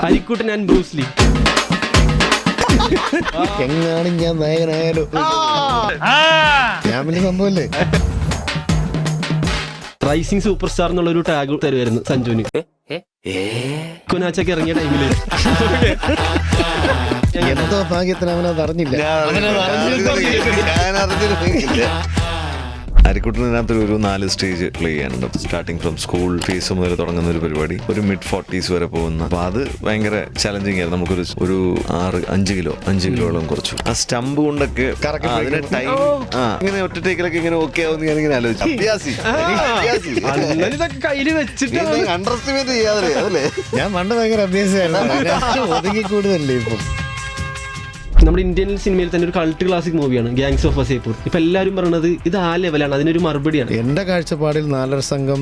Arikkuttan and Bruce Lee. എങ്ങാനും ഞാൻ നായകനായാലോ, ഞാൻ പിന്നെ സംഭവല്ലേ. റൈസിംഗ് സൂപ്പർ സ്റ്റാർ എന്നുള്ളൊരു ടാഗ് തരുമായിരുന്നു സഞ്ജുവിന് കുനാച്ചൊക്കെ ഇറങ്ങിയ ടൈമില്. എന്തോ ഭാഗ്യത്തിന് അവനത് അറിഞ്ഞില്ല. അരിക്കുട്ടനകത്ത് ഒരു 4 സ്റ്റേജ് പ്ലേ ചെയ്യാനുണ്ട്. സ്റ്റാർട്ടിങ് ഫ്രം സ്കൂൾ ഫേസ് മുതൽ തുടങ്ങുന്ന ഒരു പരിപാടി, ഒരു മിഡ് 40s വരെ പോകുന്ന. അപ്പൊ അത് ഭയങ്കര ചലഞ്ചിങ് ആയിരുന്നു. നമുക്കൊരു 5 കിലോളം കുറച്ചു. ആ സ്റ്റമ്പ് കൊണ്ടൊക്കെ അതിന്റെ ടൈം ഇങ്ങനെ ഒറ്റ ടേക്കിലൊക്കെ ഇങ്ങനെ ഓക്കെ ആവുന്ന ഞാനിങ്ങനെ ആലോചിച്ചു. ഇതൊക്കെ കയ്യില് വെച്ചിട്ട് അണ്ടർ എസ്റ്റിമേറ്റ് ചെയ്യാതെ അതല്ലേ. ഞാൻ പണ്ട് ഭയങ്കര അഭ്യാസമായിരുന്നു, ഒതുങ്ങി കൂടുതലല്ലേ ഇപ്പം. നമ്മുടെ ഇന്ത്യൻ സിനിമയിൽ തന്നെ ഒരു കൾട്ട് ക്ലാസിക് മൂവിയാണ് ഗാങ്സ് ഓഫ് വസൈപൂർ. ഇപ്പൊ എല്ലാവരും പറയുന്നത് ഇത് ആ ലെവലാണ്, അതിനൊരു മറുപടിയാണ്. എന്റെ കാഴ്ചപ്പാടിൽ 4 സംഘം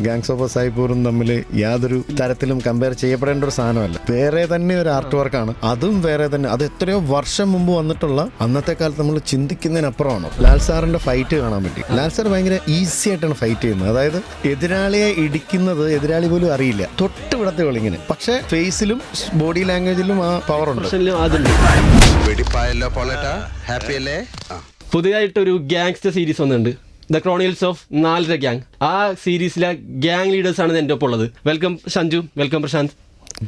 ഗാങ്സ് ഓഫ് വസൈപൂറും തമ്മിൽ യാതൊരു തരത്തിലും കമ്പയർ ചെയ്യപ്പെടേണ്ട ഒരു സാധനമല്ല. വേറെ തന്നെ ഒരു ആർട്ട് വർക്കാണ്, അതും വേറെ തന്നെ. അത് എത്രയോ വർഷം മുമ്പ് വന്നിട്ടുള്ള, അന്നത്തെ കാലത്ത് നമ്മൾ ചിന്തിക്കുന്നതിനപ്പുറമാണ്. ലാൽ സാറിന്റെ ഫൈറ്റ് കാണാൻ പറ്റി. ലാൽ സാർ ഭയങ്കര ഈസി ആയിട്ടാണ് ഫൈറ്റ് ചെയ്യുന്നത്. അതായത് എതിരാളിയെ ഇടിക്കുന്നത് എതിരാളി പോലും അറിയില്ല, തൊട്ട് വിടത്തെ ഇങ്ങനെ. പക്ഷെ ഫേസിലും ബോഡി ലാംഗ്വേജിലും ആ പവർ ഉണ്ട്. പുതിയതായിട്ടൊരു ഗാങ്സ്റ്റർ സീരീസ് വന്നിട്ടുണ്ട്, ദ ക്രോണിക്കൽസ് ഓഫ് 4 ഗ്യാങ്. ആ സീരീസിലെ ഗ്യാങ് ലീഡേഴ്സ് ആണ് എൻ്റെ ഒപ്പം ഉള്ളത്. Welcome Sanju, welcome Prashanth.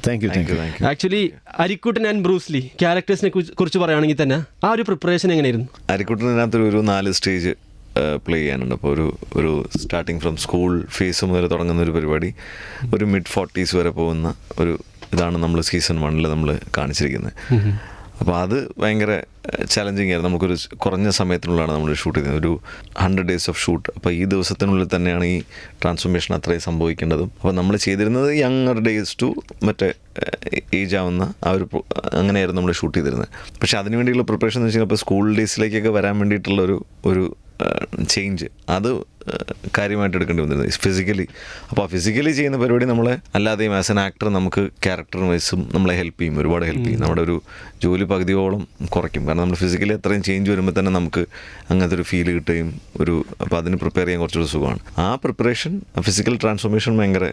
Thank you. Actually Arikuttan and Bruce Lee ക്യാരക്ടേഴ്സിനെ കുറിച്ച് പറയുകയാണെങ്കിൽ തന്നെ ആ ഒരു പ്രിപ്പറേഷൻ എങ്ങനെയായിരുന്നു? അരിക്കുട്ടനകത്ത് ഒരു 4 സ്റ്റേജ് പ്ലേ ചെയ്യാനുണ്ട്. അപ്പോൾ ഒരു സ്റ്റാർട്ടിങ് ഫ്രം സ്കൂൾ ഫേസ് മുതൽ തുടങ്ങുന്ന ഒരു പരിപാടി, ഒരു മിഡ് 40s വരെ പോകുന്ന ഒരു ഇതാണ് നമ്മൾ സീസൺ 1 നമ്മൾ കാണിച്ചിരിക്കുന്നത്. അപ്പോൾ അത് ഭയങ്കര ചലഞ്ചിങ് ആയിരുന്നു. നമുക്കൊരു കുറഞ്ഞ സമയത്തിനുള്ളിലാണ് നമ്മൾ ഷൂട്ട് ചെയ്തത്, ഒരു 100 days ഓഫ് ഷൂട്ട്. അപ്പോൾ ഈ ദിവസത്തിനുള്ളിൽ തന്നെയാണ് ഈ ട്രാൻസ്ഫോർമേഷൻ അത്രയും സംഭവിക്കേണ്ടതും. അപ്പോൾ നമ്മൾ ചെയ്തിരുന്നത് യങ്ങർ ഡേയ്സ് ടു മറ്റേ ഏജ് ആവുന്ന ആ ഒരു അങ്ങനെയായിരുന്നു നമ്മൾ ഷൂട്ട് ചെയ്തിരുന്നത്. പക്ഷേ അതിന് വേണ്ടിയുള്ള പ്രിപ്പറേഷൻ എന്ന് വെച്ച് കഴിഞ്ഞാൽ ഇപ്പോൾ സ്കൂൾ ഡേയ്സിലേക്കൊക്കെ വരാൻ വേണ്ടിയിട്ടുള്ള ഒരു ചേഞ്ച് അത് കാര്യമായിട്ട് എടുക്കേണ്ടി വന്നിരുന്നത് ഫിസിക്കലി. അപ്പോൾ ആ ഫിസിക്കലി ചെയ്യുന്ന പരിപാടി നമ്മളെ അല്ലാതെയും ആസ് എൻ ആക്ടർ നമുക്ക് ക്യാരക്ടർ വൈസും നമ്മളെ ഹെൽപ്പ് ചെയ്യും, ഒരുപാട് ഹെൽപ്പ് ചെയ്യും. നമ്മുടെ ഒരു ജോലി പകുതിയോളം കുറയ്ക്കും. കാരണം നമ്മൾ ഫിസിക്കലി അത്രയും ചേഞ്ച് വരുമ്പോൾ തന്നെ നമുക്ക് അങ്ങനത്തെ ഒരു ഫീൽ കിട്ടുകയും അപ്പോൾ അതിന് പ്രിപ്പയർ ചെയ്യാൻ കുറച്ചൊരു സുഖമാണ്. ആ പ്രിപ്പറേഷൻ, ഫിസിക്കൽ ട്രാൻസ്ഫോർമേഷൻ ഭയങ്കര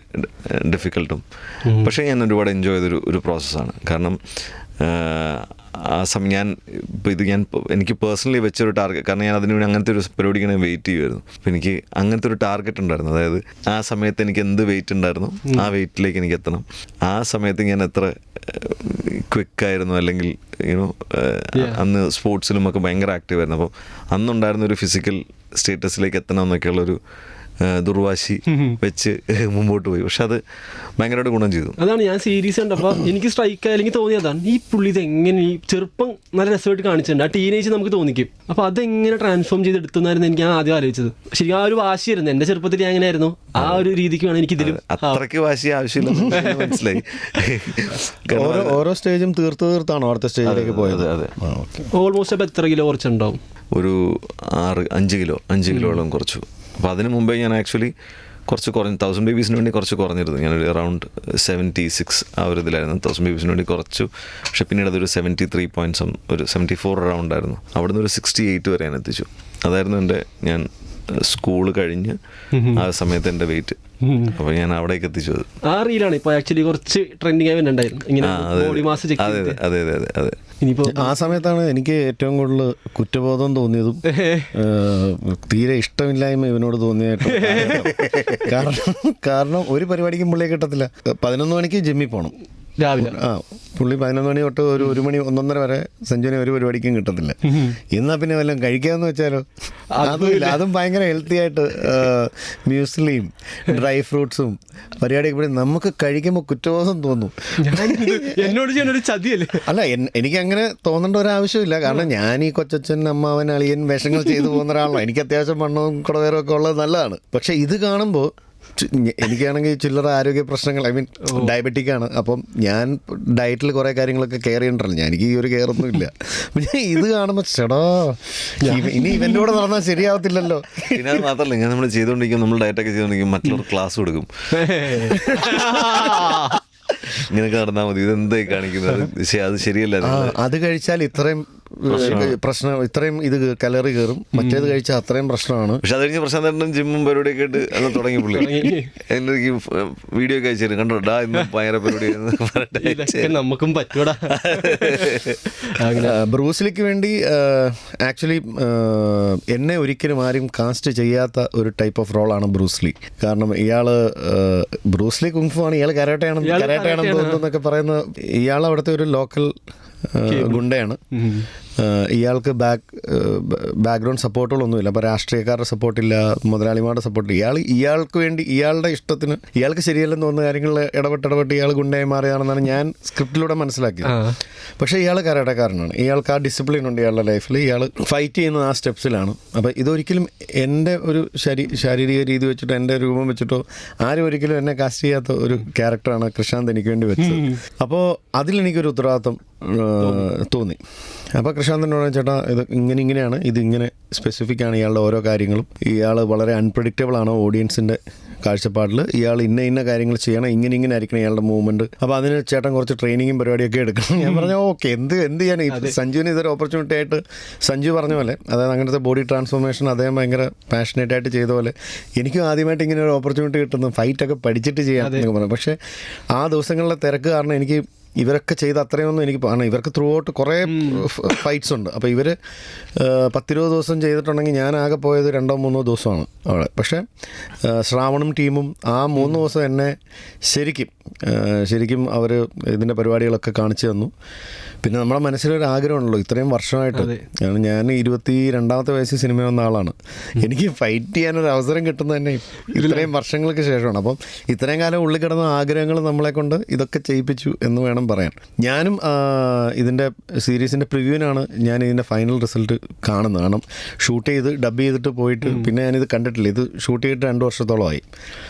ഡിഫിക്കൽട്ടും, പക്ഷേ ഞാൻ ഒരുപാട് എൻജോയ് ചെയ്തൊരു പ്രോസസ്സാണ്. കാരണം ആ സമയം എനിക്ക് പേഴ്സണലി വെച്ചൊരു ടാർഗറ്റ്, കാരണം ഞാൻ അതിന് വേണ്ടി അങ്ങനത്തെ ഒരു പരിപാടിക്ക് ഞാൻ വെയിറ്റ് ചെയ്യുമായിരുന്നു. അപ്പോൾ എനിക്ക് അങ്ങനത്തെ ഒരു ടാർഗറ്റ് ഉണ്ടായിരുന്നു. അതായത് ആ സമയത്ത് എനിക്ക് എന്ത് വെയിറ്റ് ഉണ്ടായിരുന്നു ആ വെയിറ്റിലേക്ക് എനിക്ക് എത്തണം. ആ സമയത്ത് ഞാൻ എത്ര ക്വിക്കായിരുന്നു, അല്ലെങ്കിൽ അന്ന് സ്പോർട്സിലുമൊക്കെ ഭയങ്കര ആക്റ്റീവ് ആയിരുന്നു. അപ്പോൾ അന്നുണ്ടായിരുന്ന ഒരു ഫിസിക്കൽ സ്റ്റേറ്റസിലേക്ക് എത്തണം എന്നൊക്കെയുള്ളൊരു ദുർവാശി വെച്ച് മുമ്പോട്ട് പോയി. പക്ഷെ അത് ഭയങ്കരമായിട്ട് ഗുണം ചെയ്തു. അതാണ് ഞാൻ സീരീസ് കണ്ടപ്പോൾ എനിക്ക് സ്ട്രൈക്ക് അല്ലെങ്കിൽ തോന്നിയതാണ്, ഈ പുള്ളി ഇത് എങ്ങനെ ഈ ചെറുപ്പം നല്ല രസമായിട്ട് കാണിച്ചിട്ടുണ്ട്, ആ ടീനേജ് നമുക്ക് തോന്നിക്കും. അപ്പോൾ അതെങ്ങനെ ട്രാൻസ്ഫോം ചെയ്തെടുത്തുന്നായിരുന്നു എനിക്ക് ആദ്യം ആലോചിച്ചത്. ശരിക്കും ആ ഒരു വാശിയായിരുന്നു എൻ്റെ ചെറുപ്പത്തിൽ. ഞാൻ എങ്ങനെയായിരുന്നു ആ ഒരു രീതിക്ക് വേണം എനിക്ക് ഇതിലും അത്രയ്ക്ക് വാശി ആവശ്യമില്ല, മനസ്സിലായി. ഓരോ സ്റ്റേജും തീർത്താണോ അടുത്ത സ്റ്റേജിലേക്ക് പോയത്? അതെ. ഓൾമോസ്റ്റ് അപ്പോൾ എത്ര കിലോ കുറച്ചുണ്ടാവും? ഒരു 5 കിലോളം കുറച്ചു. അപ്പോൾ അതിന് മുമ്പേ ഞാൻ ആക്ച്വലി കുറച്ച് 1000 ബേബീസിന് വേണ്ടി കുറച്ച് കുറഞ്ഞിരുന്നു. ഞാനൊരു അറൗണ്ട് 76 ആ ഒരു ഇതിലായിരുന്നു. 1000 ബേബീസിന് വേണ്ടി കുറച്ചു. പക്ഷെ പിന്നീട് അതൊരു 73 പോയിൻറ്റ്സ്, ഒരു 74 അറൗണ്ട് ആയിരുന്നു. അവിടുന്ന് ഒരു 68 വരെ ഞാൻ എത്തിച്ചു. അതായിരുന്നു ഞാൻ സ്കൂൾ കഴിഞ്ഞ് ആ സമയത്ത് എൻ്റെ വെയിറ്റ്. അപ്പോൾ ഞാൻ അവിടേക്ക് എത്തിച്ചു. ആ റീലാണ് ഇപ്പോൾ ആക്ച്വലി കുറച്ച് ട്രെൻഡിങ് ആയി വരുന്നുണ്ടായിരുന്നു, ഇങ്ങനെ ബോഡി മാസ് ചെക്ക് ചെയ്ത്. അതെ. ഇനിയിപ്പോൾ ആ സമയത്താണ് എനിക്ക് ഏറ്റവും കൂടുതൽ കുറ്റബോധം തോന്നിയതും തീരെ ഇഷ്ടമില്ലായ്മ ഇവനോട് തോന്നിയായിട്ടും. കാരണം ഒരു പരിപാടിക്കും പുള്ളിയെ കിട്ടത്തില്ല. 11 മണിക്ക് ജിമ്മിൽ പോകണം രാവിലെ. പുള്ളി 11 മണി തൊട്ട് ഒരു 1 മണി 1:30 വരെ സഞ്ജുവിനെ ഒരു പരിപാടിക്കും കിട്ടത്തില്ല. എന്നാ പിന്നെ വല്ലതും കഴിക്കാമെന്ന് വെച്ചാലോ? അതുമില്ല. അതും ഭയങ്കര ഹെൽത്തി ആയിട്ട് മ്യൂസ്ലിയും ഡ്രൈ ഫ്രൂട്ട്സും പരിപാടിയൊക്കെ നമുക്ക് കഴിക്കുമ്പോൾ കുറ്റബോധം തോന്നും. എന്നോട് ചെയ്യാനൊരു ചതിയല്ലേ? അല്ല, എനിക്ക് അങ്ങനെ തോന്നേണ്ട ഒരാവശ്യമില്ല. കാരണം ഞാൻ ഈ കൊച്ചച്ഛൻ, അമ്മാവൻ, അളിയൻ വേഷങ്ങൾ ചെയ്തു പോകുന്ന ഒരാളാണ്. എനിക്ക് അത്യാവശ്യം വണ്ണവും കുടവേറും ഒക്കെ ഉള്ളത് നല്ലതാണ്. പക്ഷെ ഇത് കാണുമ്പോൾ എനിക്കാണെങ്കിൽ ചില്ലറ ആരോഗ്യ പ്രശ്നങ്ങൾ, ഡയബറ്റിക് ആണ്. അപ്പം ഞാൻ ഡയറ്റിൽ കുറേ കാര്യങ്ങളൊക്കെ കെയർ ചെയ്യണ്ടല്ലോ. എനിക്ക് ഈ ഒരു കെയർ ഒന്നും ഇല്ല. ഇത് കാണുമ്പോൾ ചേടാ ഇനി ഇവൻ്റെ കൂടെ നടന്നാൽ ശരിയാവത്തില്ലല്ലോ. പിന്നെ അത് മാത്രമല്ല, ഞാൻ നമ്മൾ ചെയ്തുകൊണ്ടിരിക്കും, നമ്മൾ ഡയറ്റൊക്കെ ചെയ്തുകൊണ്ടിരിക്കും, മറ്റുള്ളവർ ക്ലാസ് കൊടുക്കും. ഇങ്ങനെയൊക്കെ നടന്നാൽ മതി, ഇതെന്തായി കാണിക്കുന്നത്, അത് ശരിയല്ല. അത് കഴിച്ചാൽ ഇത്രയും പ്രശ്നം, ഇത്രയും ഇത് കലറി കയറും, മറ്റേത് കഴിച്ചാൽ അത്രയും പ്രശ്നമാണ്. പക്ഷെ അത് കഴിഞ്ഞ് പ്രശാന്തേട്ടനും ജിമ്മും പരിപാടിയൊക്കെ ആയിട്ട് അന്ന് തുടങ്ങി പുള്ളി. എനിക്ക് വീഡിയോ ഒക്കെ അയച്ചു തരും, കണ്ടോടാ ഇന്ന് ഭയങ്കര പരിപാടി നമുക്കും പറ്റൂടാ. ബ്രൂസ്ലിക്ക് വേണ്ടി ആക്ച്വലി എന്നെ ഒരിക്കലും ആരും കാസ്റ്റ് ചെയ്യാത്ത ഒരു ടൈപ്പ് ഓഫ് റോളാണ് ബ്രൂസ്ലി. കാരണം ഇയാള് ബ്രൂസ്ലി കുങ്ഫു ആണ്, ഇയാൾ കരാട്ടയാണെന്ന് തോന്നുന്നു എന്നൊക്കെ പറയുന്ന, ഇയാൾ അവിടുത്തെ ഒരു ലോക്കൽ ഗുണ്ടയാണ്. ഇയാൾക്ക് ബാക്ക്ഗ്രൗണ്ട് സപ്പോർട്ടുകളൊന്നുമില്ല. അപ്പോൾ രാഷ്ട്രീയക്കാരുടെ സപ്പോർട്ടില്ല, മുതലാളിമാരുടെ സപ്പോർട്ടില്ല. ഇയാൾക്ക് വേണ്ടി ഇയാളുടെ ഇഷ്ടത്തിന് ഇയാൾക്ക് ശരിയല്ലെന്ന് തോന്നുന്ന കാര്യങ്ങളിൽ ഇടപെട്ട് ഇയാൾ ഗുണ്ടയായി മാറിയാണെന്നാണ് ഞാൻ സ്ക്രിപ്റ്റിലൂടെ മനസ്സിലാക്കിയത്. പക്ഷേ ഇയാൾ കരാട്ടക്കാരനാണ്, ഇയാൾക്ക് ആ ഡിസിപ്ലിൻ ഉണ്ട് ഇയാളുടെ ലൈഫിൽ, ഇയാൾ ഫൈറ്റ് ചെയ്യുന്നത് ആ സ്റ്റെപ്സിലാണ്. അപ്പോൾ ഇതൊരിക്കലും എൻ്റെ ഒരു ശാരീരിക രീതി വെച്ചിട്ടോ എൻ്റെ രൂപം വെച്ചിട്ടോ ആരും ഒരിക്കലും എന്നെ കാസ്റ്റ് ചെയ്യാത്ത ഒരു ക്യാരക്ടറാണ് പ്രശാന്ത് എനിക്ക് വേണ്ടി വെച്ചത്. അപ്പോൾ അതിലെനിക്കൊരു ഉത്തരവാദിത്വം തോന്നി. അപ്പോൾ പ്രശാന്തനോട് ചേട്ടാ ഇത് ഇങ്ങനെയാണ്, ഇതിങ്ങനെ സ്പെസിഫിക് ആണ് ഇയാളുടെ ഓരോ കാര്യങ്ങളും, ഇയാൾ വളരെ അൺപ്രഡിക്റ്റബിൾ ആണ് ഓഡിയൻസിൻ്റെ കാഴ്ചപ്പാടിൽ, ഇയാൾ ഇന്ന കാര്യങ്ങൾ ചെയ്യണം, ഇങ്ങനെ ആയിരിക്കണം ഇയാളുടെ മൂവ്മെൻറ്റ്. അപ്പോൾ അതിന് ചേട്ടൻ കുറച്ച് ട്രെയിനിങ്ങും പരിപാടിയൊക്കെ എടുക്കണം. ഞാൻ പറഞ്ഞു ഓക്കെ, എന്ത് ചെയ്യാൻ. സഞ്ജുവിന് ഇതൊരു ഓപ്പർച്യൂണിറ്റി ആയിട്ട് സഞ്ജു പറഞ്ഞ പോലെ, അതായത് അങ്ങനത്തെ ബോഡി ട്രാൻസ്ഫോർമേഷൻ അദ്ദേഹം ഭയങ്കര പാഷനേറ്റ് ആയിട്ട് ചെയ്ത പോലെ എനിക്കും ആദ്യമായിട്ട് ഇങ്ങനെ ഒരു ഓപ്പർച്യൂണിറ്റി കിട്ടുന്നു, ഫൈറ്റൊക്കെ പഠിച്ചിട്ട് ചെയ്യാം എന്നൊക്കെ പറഞ്ഞു. പക്ഷേ ആ ദിവസങ്ങളിലെ തിരക്ക് കാരണം എനിക്ക് ഇവരൊക്കെ ചെയ്ത് അത്രയൊന്നും എനിക്ക് ഇവർക്ക് ത്രൂ ഔട്ട് കുറേ ഫൈറ്റ്സ് ഉണ്ട്. അപ്പോൾ ഇവർ 10-20 ദിവസം ചെയ്തിട്ടുണ്ടെങ്കിൽ ഞാൻ ആകെ പോയത് 2-3 ദിവസമാണ് അവിടെ. പക്ഷേ ശ്രാവണും ടീമും ആ 3 ദിവസം എന്നെ ശരിക്കും അവർ ഇതിൻ്റെ പരിപാടികളൊക്കെ കാണിച്ചു തന്നു. പിന്നെ നമ്മുടെ മനസ്സിലൊരു ആഗ്രഹമുണ്ടല്ലോ ഇത്രയും വർഷമായിട്ട്. ഞാൻ 22ാമത്തെ വയസ്സിൽ സിനിമ വന്ന ആളാണ്. എനിക്ക് ഫൈറ്റ് ചെയ്യാനൊരു അവസരം കിട്ടുന്നത് തന്നെ ഇത്രയും വർഷങ്ങൾക്ക് ശേഷമാണ്. അപ്പം ഇത്രയും കാലം ഉള്ളിൽ കിടന്ന ആഗ്രഹങ്ങൾ നമ്മളെ കൊണ്ട് ഇതൊക്കെ ചെയ്യിപ്പിച്ചു എന്ന് വേണം പറയാൻ. ഞാനും ഇതിൻ്റെ സീരീസിൻ്റെ പ്രിവ്യൂവിനാണ് ഞാൻ ഇതിൻ്റെ ഫൈനൽ റിസൾട്ട് കാണുന്നത്. കാരണം ഷൂട്ട് ചെയ്ത് ഡബ് ചെയ്തിട്ട് പോയിട്ട് പിന്നെ ഞാനിത് കണ്ടിട്ടില്ല. ഇത് ഷൂട്ട് ചെയ്തിട്ട് 2 വർഷത്തോളമായി.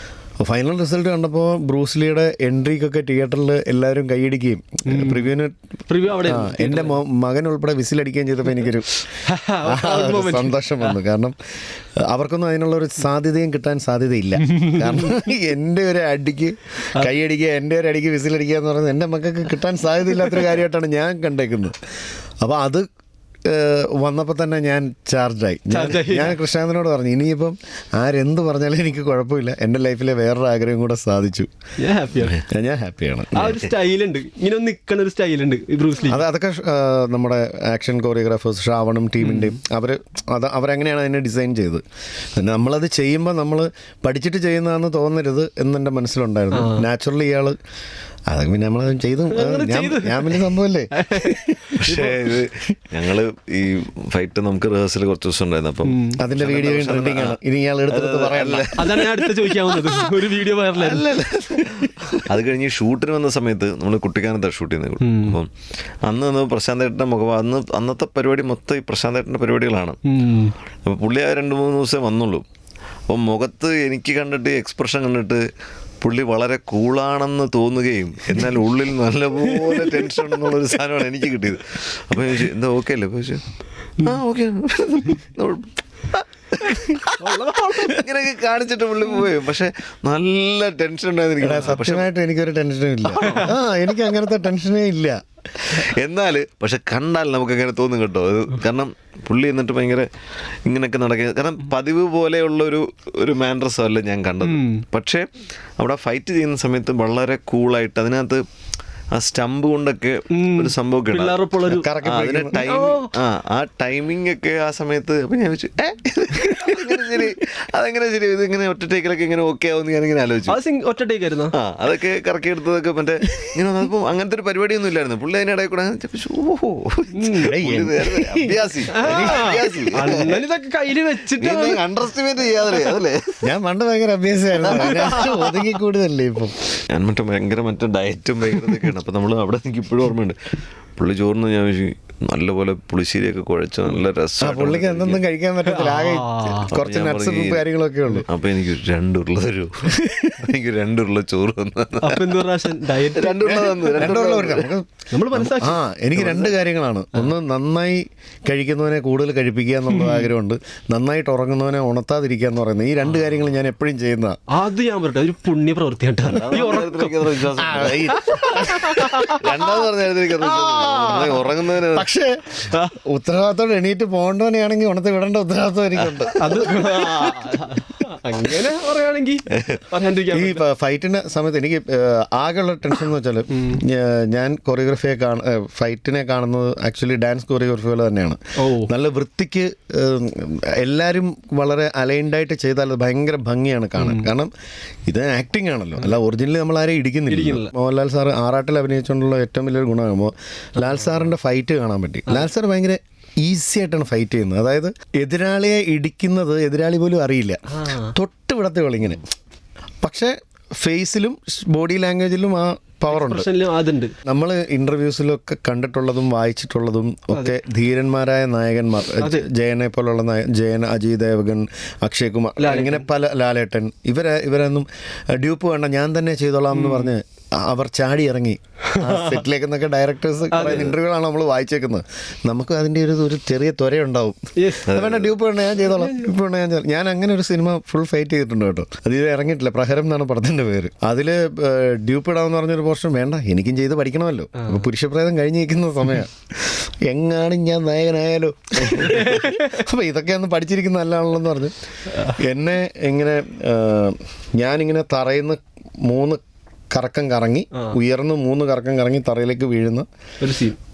ഫൈനൽ റിസൾട്ട് കണ്ടപ്പോൾ ബ്രൂസ്ലിയുടെ എൻട്രിക്കൊക്കെ തിയേറ്ററിൽ എല്ലാവരും കൈയടിക്കുകയും പ്രിവ്യൂവിന് എൻ്റെ മകൻ ഉൾപ്പെടെ വിസിലടിക്കുകയും ചെയ്തപ്പോൾ എനിക്കൊരു സന്തോഷം വന്നു. കാരണം അവർക്കൊന്നും അതിനുള്ളൊരു സാധ്യതയും കിട്ടാൻ സാധ്യതയില്ല. കാരണം എൻ്റെ ഒരു അടിക്ക് കൈയടിക്കുക, എൻ്റെ ഒരു അടിക്ക് വിസിലടിക്കുക എന്ന് പറയുന്നത് എൻ്റെ മക്കൾക്ക് കിട്ടാൻ സാധ്യതയില്ലാത്തൊരു കാര്യമായിട്ടാണ് ഞാൻ കണ്ടേക്കുന്നത്. അപ്പോൾ അത് വന്നപ്പോൾ തന്നെ ഞാൻ ചാർജായി. ഞാൻ കൃഷ്ണാനന്ദനോട് പറഞ്ഞു ഇനിയിപ്പം ആരെന്ത് പറഞ്ഞാലും എനിക്ക് കുഴപ്പമില്ല, എൻ്റെ ലൈഫിലെ വേറൊരു ആഗ്രഹം കൂടെ സാധിച്ചു. ഞാൻ ഹാപ്പിയാണ്. അതൊക്കെ നമ്മുടെ ആക്ഷൻ കൊറിയോഗ്രാഫേഴ്സ് ശ്രാവണും ടീമിൻ്റെയും അവരങ്ങനെയാണ് അതിനെ ഡിസൈൻ ചെയ്തത്. നമ്മളത് ചെയ്യുമ്പോൾ നമ്മൾ പഠിച്ചിട്ട് ചെയ്യുന്നതാണെന്ന് തോന്നരുത് എന്നെൻ്റെ മനസ്സിലുണ്ടായിരുന്നു. നാച്ചുറലി ഇയാൾ അതൊക്കെ പിന്നെ നമ്മളത് ചെയ്തു. ഞാൻ പിന്നെ സംഭവമല്ലേ. പക്ഷേ ഇത് ഞങ്ങള് ഈ ഫൈറ്റ് നമുക്ക് റിഹേഴ്സൽ കുറച്ച് ദിവസം ഉണ്ടായിരുന്നു. അപ്പം അതിന്റെ വീഡിയോ ട്രെൻഡിങ് ആണ്. ഇനി ഇയാൾ എടുത്ത് പറയാനല്ലേ, അതാണ് അടുത്ത ചോദിക്കാവുന്നത്. ഒരു വീഡിയോ അത് കഴിഞ്ഞ് ഷൂട്ടിന് വന്ന സമയത്ത് നമ്മൾ കുട്ടിക്കാനത്താണ് ഷൂട്ട് ചെയ്യുന്നത്. അപ്പം അന്ന് പ്രശാന്തേട്ടൻ്റെ മുഖം അന്നത്തെ പരിപാടി മൊത്തം ഈ പ്രശാന്തേട്ടൻ്റെ പരിപാടികളാണ്. അപ്പോൾ പുള്ളി ആ 2-3 ദിവസമേ വന്നുള്ളൂ. അപ്പം മുഖത്ത് എനിക്ക് കണ്ടിട്ട് എക്സ്പ്രഷൻ കണ്ടിട്ട് പുള്ളി വളരെ കൂളാണെന്ന് തോന്നുകയും എന്നാൽ ഉള്ളിൽ നല്ലപോലെ ടെൻഷൻ ഉണ്ടെന്നുള്ളൊരു സാധനമാണ് എനിക്ക് കിട്ടിയത്. അപ്പോൾ ചോദിച്ചു എന്താ ഓക്കെ അല്ലേ? അപ്പോൾ ചോദിച്ചു ഓക്കെ ഇങ്ങനെയൊക്കെ കാണിച്ചിട്ട് പുള്ളി പോയി. പക്ഷെ നല്ല ടെൻഷൻ ഉണ്ടായിരുന്നു. സത്യമായിട്ട് എനിക്കൊരു ടെൻഷനും ഇല്ല. എനിക്ക് അങ്ങനത്തെ ടെൻഷനേ ഇല്ല. എന്നാൽ പക്ഷെ കണ്ടാൽ നമുക്ക് അങ്ങനെ തോന്നും കേട്ടോ. അത് കാരണം പുള്ളി എന്നിട്ട് ഭയങ്കര ഇങ്ങനെയൊക്കെ നടക്കുക. കാരണം പതിവ് പോലെയുള്ള ഒരു മാനറസം അല്ല ഞാൻ കണ്ടത്. പക്ഷേ അവിടെ ഫൈറ്റ് ചെയ്യുന്ന സമയത്ത് വളരെ കൂളായിട്ട് അതിനകത്ത് ആ സ്റ്റമ്പ് കൊണ്ടൊക്കെ ഒരു സംഭവമൊക്കെ ഉണ്ട്. ആ ടൈമിംഗ് ഒക്കെ ആ സമയത്ത് അപ്പം ഞാൻ വെച്ചു ശരി അതെങ്ങനെ ശരി ഇതിങ്ങനെ ഒറ്റ ടേക്കിലൊക്കെ ഇങ്ങനെ ഓക്കെ ആവുമെന്ന് ഞാനിങ്ങനെ ആലോചിച്ചു. അതൊക്കെ കറക്കി എടുത്തതൊക്കെ മറ്റേ ഇങ്ങനെ വന്നപ്പോൾ അങ്ങനത്തെ ഒരു പരിപാടിയൊന്നും ഇല്ലായിരുന്നു. പുള്ളി അതിനിടയിൽ കൂടെ ഓഹോ അണ്ടർസ്റ്റിമേറ്റ് ചെയ്യാതെ അതല്ലേ. ഞാൻ പണ്ട് ഭയങ്കര അഭ്യാസമായിരുന്നു, ഒതുങ്ങി കൂടുതലല്ലേ ഇപ്പം. ഞാൻ മറ്റേ ഡയറ്റും ഭയങ്കര. അപ്പം നമ്മൾ അവിടെ എനിക്ക് ഇപ്പോഴും ഓർമ്മയുണ്ട്. പുള്ളി ചോറിന് ഞാൻ നല്ലപോലെ പുളിശ്ശേരിയൊക്കെ കുഴച്ച് നല്ല രസം. പുള്ളിക്ക് എന്തൊന്നും കഴിക്കാൻ പറ്റത്തില്ല, ആകെ കുറച്ച് നട്ട്സും കാര്യങ്ങളൊക്കെ ഉള്ളൂ. അപ്പൊ എനിക്ക് 2 ഉരുള തരൂ, എനിക്ക് 2 ഉരുള ചോറ് എനിക്ക് 2 കാര്യങ്ങളാണ്. ഒന്ന് നന്നായി കഴിക്കുന്നവനെ കൂടുതൽ കഴിപ്പിക്കുക എന്നുള്ള ആഗ്രഹമുണ്ട്, നന്നായിട്ട് ഉറങ്ങുന്നവനെ ഉണർത്താതിരിക്കുക എന്ന് പറയുന്നത്. ഈ 2 കാര്യങ്ങൾ ഞാൻ എപ്പോഴും ചെയ്യുന്ന. അത് ഞാൻ പറയട്ടെ, ഒരു പുണ്യ പ്രവൃത്തിയായിട്ടാണ്. രണ്ടാമത് പറഞ്ഞാൽ ഉറങ്ങുന്നതിന് പക്ഷേ ഉത്തരവാദിത്തോടെ എണീറ്റ് പോകേണ്ടവനെയാണെങ്കിൽ ഉണർത്തി വിടേണ്ട ഉത്തരവാദിത്വം എനിക്കുണ്ട്. അത് അങ്ങനെ പറയുകയാണെങ്കിൽ പറയാണ്ടിരിക്കാൻ ഈ ഫൈറ്റിന്റെ സമയത്ത് എനിക്ക് ആകെയുള്ള ടെൻഷൻ എന്ന് വെച്ചാൽ ഞാൻ ഫൈറ്റിനെ കാണുന്നത് ആക്ച്വലി ഡാൻസ് കൊറിയോഗ്രഫി പോലെ തന്നെയാണ്. നല്ല വൃത്തിക്ക് എല്ലാവരും വളരെ അലൈൻഡായിട്ട് ചെയ്താൽ അത് ഭയങ്കര ഭംഗിയാണ് കാണാൻ. കാരണം ഇത് ആക്ടിങ് ആണല്ലോ, അല്ല ഒറിജിനലി നമ്മൾ ആരെയും ഇടിക്കുന്നില്ല. മോഹൻലാൽ സാറ് ആറാട്ടിൽ അഭിനയിച്ചുകൊണ്ടുള്ള ഏറ്റവും വലിയൊരു ഗുണമാണ് ലാൽ സാറിന്റെ ഫൈറ്റ് കാണാൻ പറ്റി. ലാൽ സാർ ഭയങ്കര ഈസി ആയിട്ടാണ് ഫൈറ്റ് ചെയ്യുന്നത്. അതായത് എതിരാളിയെ ഇടിക്കുന്നത് എതിരാളി പോലും അറിയില്ല, തൊട്ട് വിടത്തുകൾ ഇങ്ങനെ. പക്ഷേ ഫേസിലും ബോഡി ലാംഗ്വേജിലും ആ പവറുണ്ട്. നമ്മൾ ഇന്റർവ്യൂസിലൊക്കെ കണ്ടിട്ടുള്ളതും വായിച്ചിട്ടുള്ളതും ഒക്കെ ധീരന്മാരായ നായകന്മാർ, ജയനെ പോലുള്ള ജയൻ, അജയ് ദേവഗൻ, അക്ഷയ് കുമാർ, ഇങ്ങനെ പല, ലാലേട്ടൻ, ഇവരൊന്നും ഡ്യൂപ്പ് വേണ്ട ഞാൻ തന്നെ ചെയ്തോളാം എന്ന് പറഞ്ഞ് അവർ ചാടി ഇറങ്ങി സെറ്റിലേക്ക് എന്നൊക്കെ ഡയറക്ടേഴ്സ് ഇന്റർവ്യൂകളാണ് നമ്മൾ വായിച്ചേക്കുന്നത്. നമുക്ക് അതിൻ്റെ ഒരു ചെറിയ ത്വരയുണ്ടാവും. വേണ്ട ഡ്യൂപ്പ് വേണ്ട ഞാൻ ചെയ്തോളാം, ഡ്യൂപ്പ് വേണ്ട ഞാൻ അങ്ങനെ ഒരു സിനിമ ഫുൾ ഫൈറ്റ് ചെയ്തിട്ടുണ്ട് കേട്ടോ. അത് ഇറങ്ങിയിട്ടില്ല, പ്രഹരം എന്നാണ് പടത്തിൻ്റെ പേര്. അതിൽ ഡ്യൂപ്പ് ഇടാമെന്ന് പറഞ്ഞൊരു പോർഷൻ വേണ്ട എനിക്കും ചെയ്ത് പഠിക്കണമല്ലോ. അപ്പോൾ പുരുഷപ്രേതം കഴിഞ്ഞിരിക്കുന്ന സമയമാണ്, എങ്ങാനും ഞാൻ നായകനായാലോ. അപ്പോൾ ഇതൊക്കെ ഒന്ന് പഠിച്ചിരിക്കുന്ന നല്ലതാണല്ലോ എന്ന് പറഞ്ഞ് എന്നെ ഇങ്ങനെ ഞാനിങ്ങനെ തറയുന്ന 3 കറക്കം കറങ്ങി ഉയർന്ന് 3 കറക്കം കറങ്ങി തറയിലേക്ക് വീഴുന്ന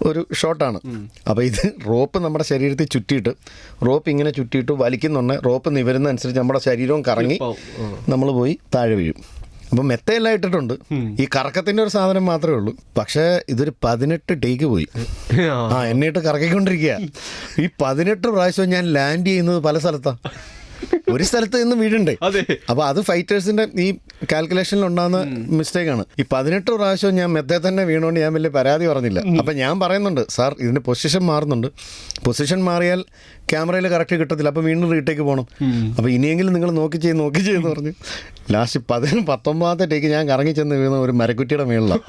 ഒരു ഷോട്ടാണ്. അപ്പോൾ ഇത് റോപ്പ് നമ്മുടെ ശരീരത്തിൽ ചുറ്റിയിട്ട് റോപ്പ് ഇങ്ങനെ ചുറ്റിയിട്ട് വലിക്കുന്നുണ്ട്. റോപ്പ് നിവരുന്ന അനുസരിച്ച് നമ്മുടെ ശരീരവും കറങ്ങി നമ്മൾ പോയി താഴെ വീഴും. അപ്പം മെത്തയെല്ലാം ഇട്ടിട്ടുണ്ട്, ഈ കറക്കത്തിൻ്റെ ഒരു സാധനം മാത്രമേ ഉള്ളൂ. പക്ഷേ ഇതൊരു 18 ടേക്ക് പോയി. എന്നിട്ട് കറക്കിക്കൊണ്ടിരിക്കുക. ഈ 18 പ്രാവശ്യം ഞാൻ ലാൻഡ് ചെയ്യുന്നത് പല സ്ഥലത്താണ്. ഒരു സ്ഥലത്ത് നിന്ന് വീഴുണ്ടേ. അപ്പോൾ അത് ഫൈറ്റേഴ്സിന്റെ ഈ കാൽക്കുലേഷനിൽ ഉണ്ടാകുന്ന മിസ്റ്റേക്കാണ്. ഈ 18 പ്രാവശ്യം ഞാൻ മെത്തേ തന്നെ വീണുകൊണ്ട് ഞാൻ വലിയ പരാതി പറഞ്ഞില്ല. അപ്പം ഞാൻ പറയുന്നുണ്ട്, സാർ ഇതിന്റെ പൊസിഷൻ മാറുന്നുണ്ട്, പൊസിഷൻ മാറിയാൽ ക്യാമറയിൽ കറക്റ്റ് കിട്ടത്തില്ല, അപ്പോൾ വീണ്ടും റീടേക്ക് പോകണം. അപ്പോൾ ഇനിയെങ്കിലും നിങ്ങൾ നോക്കി ചെയ്യുമെന്ന് പറഞ്ഞു. ലാസ്റ്റ് 19ാമത്തെ ടേക്ക് ഞാൻ കറങ്ങി ചെന്ന് വീഴുന്ന ഒരു മരക്കുറ്റിയുടെ മേളിലാണ്.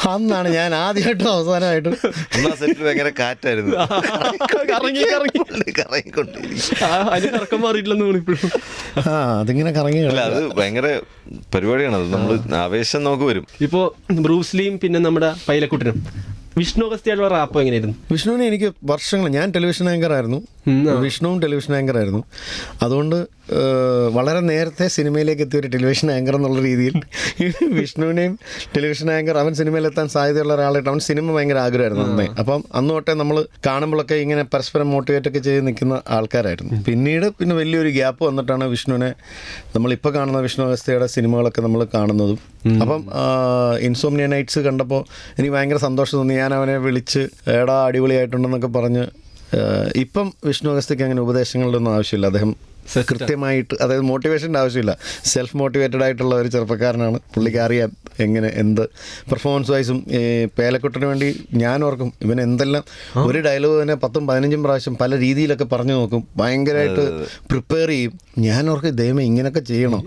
അന്നാണ് ഞാൻ ആദ്യമായിട്ടും അവസാനമായിട്ടും ഭയങ്കര കാറ്റായിരുന്നു, അതിങ്ങനെ കറങ്ങി. അത് ഭയങ്കര പരിപാടിയാണ്. അത് നമ്മൾ ആവേശം നമുക്ക് വരും. ഇപ്പോ ബ്രൂസ്ലിയും പിന്നെ നമ്മുടെ പൈലക്കുട്ടനും വിഷ്ണു അഗസ്ത്യായിട്ടുള്ള റാപ്പ് എങ്ങനെയായിരുന്നു? വിഷ്ണുവിനെ എനിക്ക് വർഷങ്ങൾ, ഞാൻ ടെലിവിഷൻ ആങ്കർ ആയിരുന്നു, വിഷ്ണുവും ടെലിവിഷൻ ആങ്കർ ആയിരുന്നു. അതുകൊണ്ട് വളരെ നേരത്തെ സിനിമയിലേക്ക് എത്തിയ ഒരു ടെലിവിഷൻ ആങ്കർ എന്നുള്ള രീതിയിൽ വിഷ്ണുവിനെയും ടെലിവിഷൻ ആങ്കർ, അവൻ സിനിമയിലെത്താൻ സാധ്യതയുള്ള ഒരാളായിട്ട്, അവൻ സിനിമ ഭയങ്കര ആഗ്രഹമായിരുന്നു നന്നേ. അപ്പം അന്ന് തൊട്ടേ നമ്മൾ കാണുമ്പോഴൊക്കെ ഇങ്ങനെ പരസ്പരം മോട്ടിവേറ്റ് ഒക്കെ ചെയ്ത് നിൽക്കുന്ന ആൾക്കാരായിരുന്നു. പിന്നെ വലിയൊരു ഗ്യാപ്പ് വന്നിട്ടാണ് വിഷ്ണുവിനെ നമ്മളിപ്പോൾ കാണുന്ന വിഷ്ണു അഗസ്ത്യയുടെ സിനിമകളൊക്കെ നമ്മൾ കാണുന്നതും. അപ്പം ഇൻസോംനിയ നൈറ്റ്സ് കണ്ടപ്പോൾ എനിക്ക് ഭയങ്കര സന്തോഷം തോന്നി. ഞാൻ അവനെ വിളിച്ച് എടാ അടിപൊളിയായിട്ടുണ്ടെന്നൊക്കെ പറഞ്ഞ്. ഇപ്പം വിഷ്ണു അഗസ്ത്യക്ക് അങ്ങനെ ഉപദേശങ്ങളുടെ ഒന്നും ആവശ്യമില്ല. അദ്ദേഹം കൃത്യമായിട്ട്, അതായത് മോട്ടിവേഷൻ്റെ ആവശ്യമില്ല, സെൽഫ് മോട്ടിവേറ്റഡ് ആയിട്ടുള്ള ഒരു ചെറുപ്പക്കാരനാണ്. പുള്ളിക്ക് അറിയാം എങ്ങനെ എന്ത് പെർഫോമൻസ് വൈസും. പേലക്കുട്ടിന് വേണ്ടി ഞാൻ ഓർക്കും ഇവൻ എന്തെല്ലാം ഒരു ഡയലോഗ് തന്നെ 10-15 പ്രാവശ്യം പല രീതിയിലൊക്കെ പറഞ്ഞു നോക്കും, ഭയങ്കരമായിട്ട് പ്രിപ്പയർ ചെയ്യും. ഞാൻ ഓർക്കും ദൈവമേ ഇങ്ങനെയൊക്കെ ചെയ്യണോ.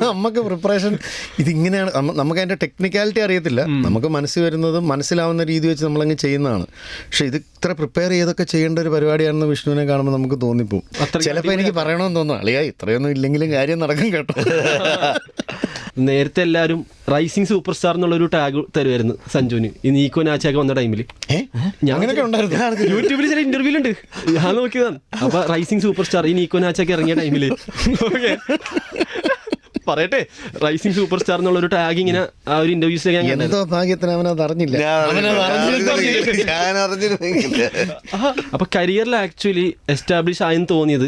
നമുക്ക് പ്രിപ്പറേഷൻ ഇതിങ്ങനെയാണ്, നമുക്ക് അതിൻ്റെ ടെക്നിക്കാലിറ്റി അറിയത്തില്ല, നമുക്ക് മനസ്സിൽ വരുന്നതും മനസ്സിലാവുന്ന രീതി വെച്ച് നമ്മളങ്ങ് ചെയ്യുന്നതാണ്. പക്ഷെ ഇത് ഇത്ര പ്രിപ്പയർ ചെയ്തൊക്കെ ചെയ്യേണ്ട ഒരു പരിപാടിയാണെന്ന് വിഷ്ണുവിനെ കാണുമ്പോൾ നമുക്ക് തോന്നിപ്പോവും. ചിലപ്പോൾ എനിക്ക് പറയണമെന്ന് തോന്നുന്നു, അളിയാ ഇത്രയൊന്നും ഇല്ലെങ്കിലും കാര്യം നടക്കും കേട്ടോ. നേരത്തെ എല്ലാവരും റൈസിംഗ് സൂപ്പർ സ്റ്റാർ എന്നുള്ളൊരു ടാഗ് തരുമായിരുന്നു സഞ്ജുവിന്, ഈ നീക്കോ നാച്ചൊക്കെ വന്ന ടൈമിൽ. യൂട്യൂബിൽ ചില ഇന്റർവ്യൂലുണ്ട്, ഞാൻ നോക്കിയതാണ്. അപ്പൊ റൈസിംഗ് സൂപ്പർ സ്റ്റാർ ഈ നീക്കോ നാച്ചൊക്കെ ഇറങ്ങിയ ടൈമില് പറയട്ടെ, റൈസിംഗ് സൂപ്പർ സ്റ്റാർ എന്നുള്ള ഒരു ടാഗ് ഇങ്ങനെ ആ ഒരു ഇന്റർവ്യൂസിലേക്ക് എന്തോ ഭാഗ്യത്തിന് അവനത് അറിഞ്ഞില്ല. അപ്പൊ കരിയറിൽ ആക്ച്വലി എസ്റ്റാബ്ലിഷ് ആയെന്ന് തോന്നിയത്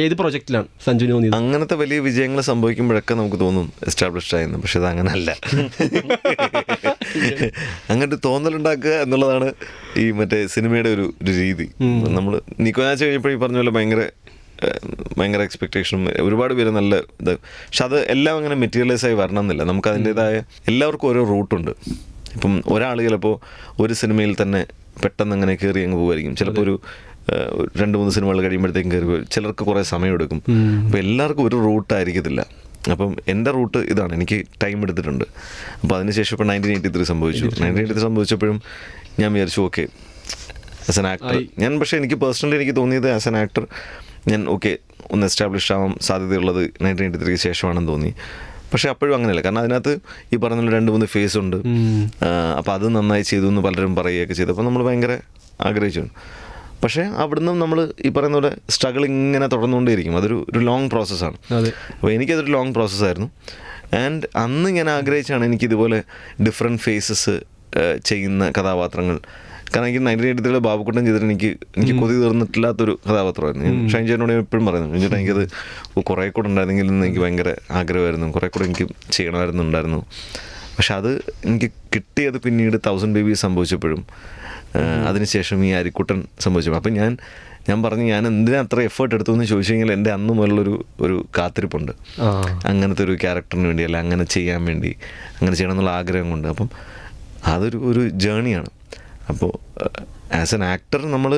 ഏത് പ്രൊജക്റ്റിലാണ് സഞ്ജുവിന് തോന്നിയത്? അങ്ങനത്തെ വലിയ വിജയങ്ങൾ സംഭവിക്കുമ്പോഴൊക്കെ നമുക്ക് തോന്നും എസ്റ്റാബ്ലിഷ്ഡ് ആയെന്ന്. പക്ഷെ അത് അങ്ങനല്ല. അങ്ങോട്ട് തോന്നലുണ്ടാക്കുക എന്നുള്ളതാണ് ഈ മറ്റേ സിനിമയുടെ ഒരു രീതി. നമ്മൾ നിക്കോനാച്ച് കഴിഞ്ഞപ്പോഴേ പറഞ്ഞ പോലെ ഭയങ്കര എക്സ്പെക്ടേഷനും ഒരുപാട് പേര് നല്ല ഇത്. പക്ഷെ അത് എല്ലാം അങ്ങനെ മെറ്റീരിയലൈസ് ആയി വരണമെന്നില്ല. നമുക്ക് അതിൻ്റെതായ എല്ലാവർക്കും ഓരോ റൂട്ടുണ്ട്. ഇപ്പം ഒരാൾ ചിലപ്പോൾ ഒരു സിനിമയിൽ തന്നെ പെട്ടെന്ന് അങ്ങനെ കയറി അങ്ങ് പോകുമായിരിക്കും. ചിലപ്പോൾ ഒരു 2-3 സിനിമകൾ കഴിയുമ്പോഴത്തേക്കും കയറി പോകും. ചിലർക്ക് കുറേ സമയമെടുക്കും. അപ്പോൾ എല്ലാവർക്കും ഒരു റൂട്ടായിരിക്കത്തില്ല. അപ്പം എൻ്റെ റൂട്ട് ഇതാണ്, എനിക്ക് ടൈം എടുത്തിട്ടുണ്ട്. അപ്പോൾ അതിനുശേഷം ഇപ്പോൾ 1983 സംഭവിച്ചു. 1983 സംഭവിച്ചപ്പോഴും ഞാൻ വിചാരിച്ചു ഓക്കെ ആസ് എൻ ആക്ടർ ഞാൻ, പക്ഷേ എനിക്ക് പേഴ്സണലി എനിക്ക് തോന്നിയത് ആസ് എൻ ആക്ടർ ഞാൻ ഒന്ന് എസ്റ്റാബ്ലിഷ് ആവാൻ സാധ്യതയുള്ളത് 1983 ശേഷമാണെന്ന് തോന്നി. പക്ഷേ അപ്പോഴും അങ്ങനെയല്ല, കാരണം അതിനകത്ത് ഈ പറഞ്ഞ 2-3 ഫേസ് ഉണ്ട്. അപ്പോൾ അത് നന്നായി ചെയ്തു എന്ന് പലരും പറയുകയൊക്കെ ചെയ്തു. അപ്പോൾ നമ്മൾ ഭയങ്കര ആഗ്രഹിച്ചു. പക്ഷേ അവിടുന്ന് നമ്മൾ ഈ പറയുന്ന പോലെ സ്ട്രഗിൾ ഇങ്ങനെ തുടർന്നുകൊണ്ടേയിരിക്കും. അതൊരു ലോങ് പ്രോസസ്സാണ്. അപ്പോൾ എനിക്കതൊരു ലോങ് പ്രോസസ്സായിരുന്നു. ആൻഡ് അന്ന് ഞാൻ ആഗ്രഹിച്ചാണ് എനിക്കിതുപോലെ ഡിഫറെൻറ്റ് ഫേസസ് ചെയ്യുന്ന കഥാപാത്രങ്ങൾ. കാരണം എനിക്ക് 1983 ബാബുക്കുട്ടൻ ചെയ്തിട്ട് എനിക്ക് കൊതി തീർന്നിട്ടില്ലാത്തൊരു കഥാപാത്രമായിരുന്നു. ഷൈൻ ചേട്ടനോട് എപ്പോഴും പറയുന്നു, ചേട്ടാ എനിക്കത് കുറേ കൂടെ ഉണ്ടായിരുന്നെങ്കിൽ എന്ന് എനിക്ക് ഭയങ്കര ആഗ്രഹമായിരുന്നു, കുറേ കൂടെ എനിക്ക് ചെയ്യണമായിരുന്നുണ്ടായിരുന്നു. പക്ഷെ അത് എനിക്ക് കിട്ടിയത് പിന്നീട് 1000 Babies സംഭവിച്ചപ്പോഴും അതിനുശേഷം ഈ അരിക്കുട്ടൻ സംഭവിച്ചപ്പോൾ. അപ്പം ഞാൻ പറഞ്ഞു, ഞാൻ എന്തിനാ അത്ര എഫേർട്ട് എടുത്തു എന്ന് ചോദിച്ചു കഴിഞ്ഞാൽ എൻ്റെ അന്ന് മുതലുള്ളൊരു കാത്തിരിപ്പുണ്ട് അങ്ങനത്തെ ഒരു ക്യാരക്ടറിന് വേണ്ടി, അല്ല അങ്ങനെ ചെയ്യാൻ വേണ്ടി, അങ്ങനെ ചെയ്യണം എന്നുള്ള ആഗ്രഹം കൊണ്ട്. അപ്പം അതൊരു ജേണിയാണ്. അപ്പോൾ ആസ് എൻ ആക്ടർ നമ്മൾ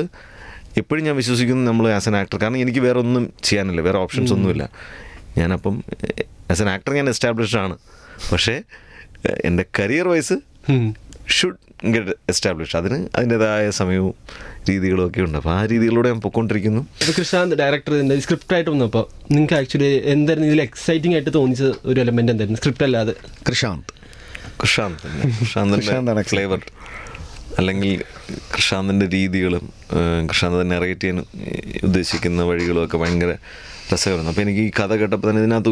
എപ്പോഴും ഞാൻ വിശ്വസിക്കുന്നു, നമ്മൾ ആസ് എൻ ആക്ടർ, കാരണം എനിക്ക് വേറെ ഒന്നും ചെയ്യാനില്ല, വേറെ ഓപ്ഷൻസ് ഒന്നുമില്ല. ഞാനപ്പം ആസ് എൻ ആക്ടർ ഞാൻ എസ്റ്റാബ്ലിഷ്ഡ് ആണ്. പക്ഷേ എൻ്റെ career wise should get established. അതിൻ്റെതായ സമയവും രീതികളും ഒക്കെ ഉണ്ട്. അപ്പോൾ ആ രീതികളിലൂടെ ഞാൻ പൊയ്ക്കൊണ്ടിരിക്കുന്നു. ഇപ്പോൾ കൃഷാന്ത് ഡയറക്ടറിൻ്റെ സ്ക്രിപ്റ്റായിട്ട് വന്നപ്പോൾ നിങ്ങൾക്ക് ആക്ച്വലി എന്തായിരുന്നു ഇതിൽ എക്സൈറ്റിംഗ് ആയിട്ട് തോന്നിച്ച ഒരു എലമെന്റ് എന്തായിരുന്നു സ്ക്രിപ്റ്റ് അല്ലാതെ? കൃഷാന്തിൻ്റെ ഫ്ലേവർ, അല്ലെങ്കിൽ കൃഷാന്തിൻ്റെ രീതികളും കൃഷാന്ത് നെറേറ്റ് ചെയ്യാൻ ഉദ്ദേശിക്കുന്ന വഴികളും ഒക്കെ ഭയങ്കര രസകരമായിരുന്നു. അപ്പോൾ എനിക്ക് ഈ കഥ കേട്ടപ്പോൾ തന്നെ ഇതിനകത്ത്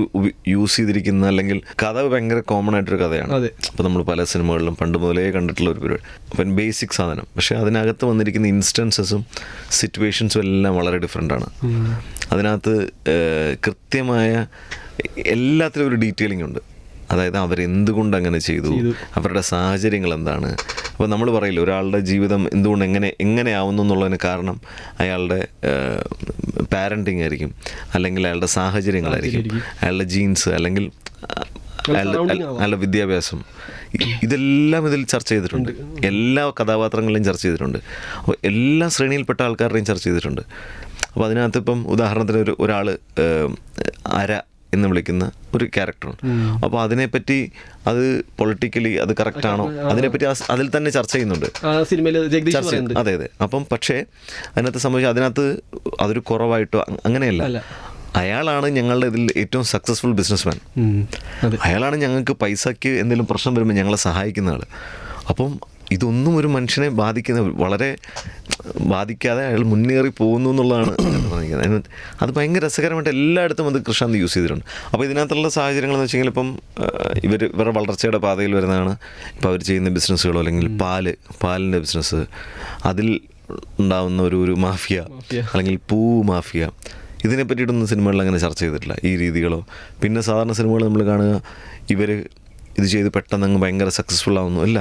യൂസ് ചെയ്തിരിക്കുന്ന, അല്ലെങ്കിൽ കഥ ഭയങ്കര കോമൺ ആയിട്ടൊരു കഥയാണ്. അപ്പോൾ നമ്മൾ പല സിനിമകളിലും പണ്ട് മുതലേ കണ്ടിട്ടുള്ള ഒരു പരിപാടി. അപ്പം ബേസിക് സാധനം, പക്ഷേ അതിനകത്ത് വന്നിരിക്കുന്ന ഇൻസ്റ്റൻസസും സിറ്റുവേഷൻസും എല്ലാം വളരെ ഡിഫറെൻ്റാണ്. അതിനകത്ത് കൃത്യമായ എല്ലാത്തിലും ഒരു ഡീറ്റെയിലിംഗ് ഉണ്ട്. അതായത് അവരെന്തുകൊണ്ട് അങ്ങനെ ചെയ്തു, അവരുടെ സാഹചര്യങ്ങൾ എന്താണ്. അപ്പോൾ നമ്മൾ പറയില്ല, ഒരാളുടെ ജീവിതം എന്തുകൊണ്ട് എങ്ങനെ ആവുന്നു എന്നുള്ളതിന് കാരണം അയാളുടെ പാരൻറ്റിങ് ആയിരിക്കും, അല്ലെങ്കിൽ അയാളുടെ സാഹചര്യങ്ങളായിരിക്കും, അയാളുടെ ജീൻസ്, അല്ലെങ്കിൽ അയാളുടെ വിദ്യാഭ്യാസം. ഇതെല്ലാം ഇതിൽ ചർച്ച ചെയ്തിട്ടുണ്ട്. എല്ലാ കഥാപാത്രങ്ങളിലും ചർച്ച ചെയ്തിട്ടുണ്ട്. അപ്പോൾ എല്ലാ ശ്രേണിയിൽപ്പെട്ട ആൾക്കാരുടെയും ചർച്ച ചെയ്തിട്ടുണ്ട്. അപ്പോൾ അതിനകത്ത് ഇപ്പം ഉദാഹരണത്തിന് ഒരാൾ അര എന്ന് വിളിക്കുന്ന ഒരു ക്യാരക്ടറുണ്ട്. അപ്പോൾ അതിനെപ്പറ്റി അത് പൊളിറ്റിക്കലി അത് കറക്റ്റാണോ, അതിനെപ്പറ്റി അതിൽ തന്നെ ചർച്ച ചെയ്യുന്നുണ്ട്. അതെ. അപ്പം പക്ഷേ അതിനകത്ത് സംബന്ധിച്ച് അതിനകത്ത് അതൊരു കുറവായിട്ടോ അങ്ങനെയല്ല. അയാളാണ് ഞങ്ങളുടെ ഇതിൽ ഏറ്റവും സക്സസ്ഫുൾ ബിസിനസ്മാൻ. അയാളാണ് ഞങ്ങൾക്ക് പൈസയ്ക്ക് എന്തെങ്കിലും പ്രശ്നം വരുമ്പോൾ ഞങ്ങളെ സഹായിക്കുന്ന ആൾ. അപ്പം ഇതൊന്നും ഒരു മനുഷ്യനെ വളരെ ബാധിക്കാതെ അയാൾ മുന്നേറി പോകുന്നു എന്നുള്ളതാണ് പറഞ്ഞിരിക്കുന്നത്. അത് ഭയങ്കര രസകരമായിട്ട് എല്ലായിടത്തും അത് കൃഷാന്ത് യൂസ് ചെയ്തിട്ടുണ്ട്. അപ്പോൾ ഇതിനകത്തുള്ള സാഹചര്യങ്ങളെന്ന് വെച്ച് കഴിഞ്ഞാൽ ഇപ്പം ഇവരുടെ വളർച്ചയുടെ പാതയിൽ വരുന്നതാണ്. ഇപ്പോൾ അവർ ചെയ്യുന്ന ബിസിനസ്സുകളോ, അല്ലെങ്കിൽ പാലിൻ്റെ ബിസിനസ്, അതിൽ ഉണ്ടാകുന്ന ഒരു മാഫിയ, അല്ലെങ്കിൽ പൂ മാഫിയ, ഇതിനെ പറ്റിയിട്ടൊന്നും സിനിമകളിൽ അങ്ങനെ ചർച്ച ചെയ്തിട്ടില്ല, ഈ രീതികളോ. പിന്നെ സാധാരണ സിനിമകൾ നമ്മൾ കാണുക, ഇവർ ഇത് ചെയ്ത് പെട്ടെന്ന് അങ്ങ് ഭയങ്കര സക്സസ്ഫുൾ ആവുന്നു. ഇല്ല,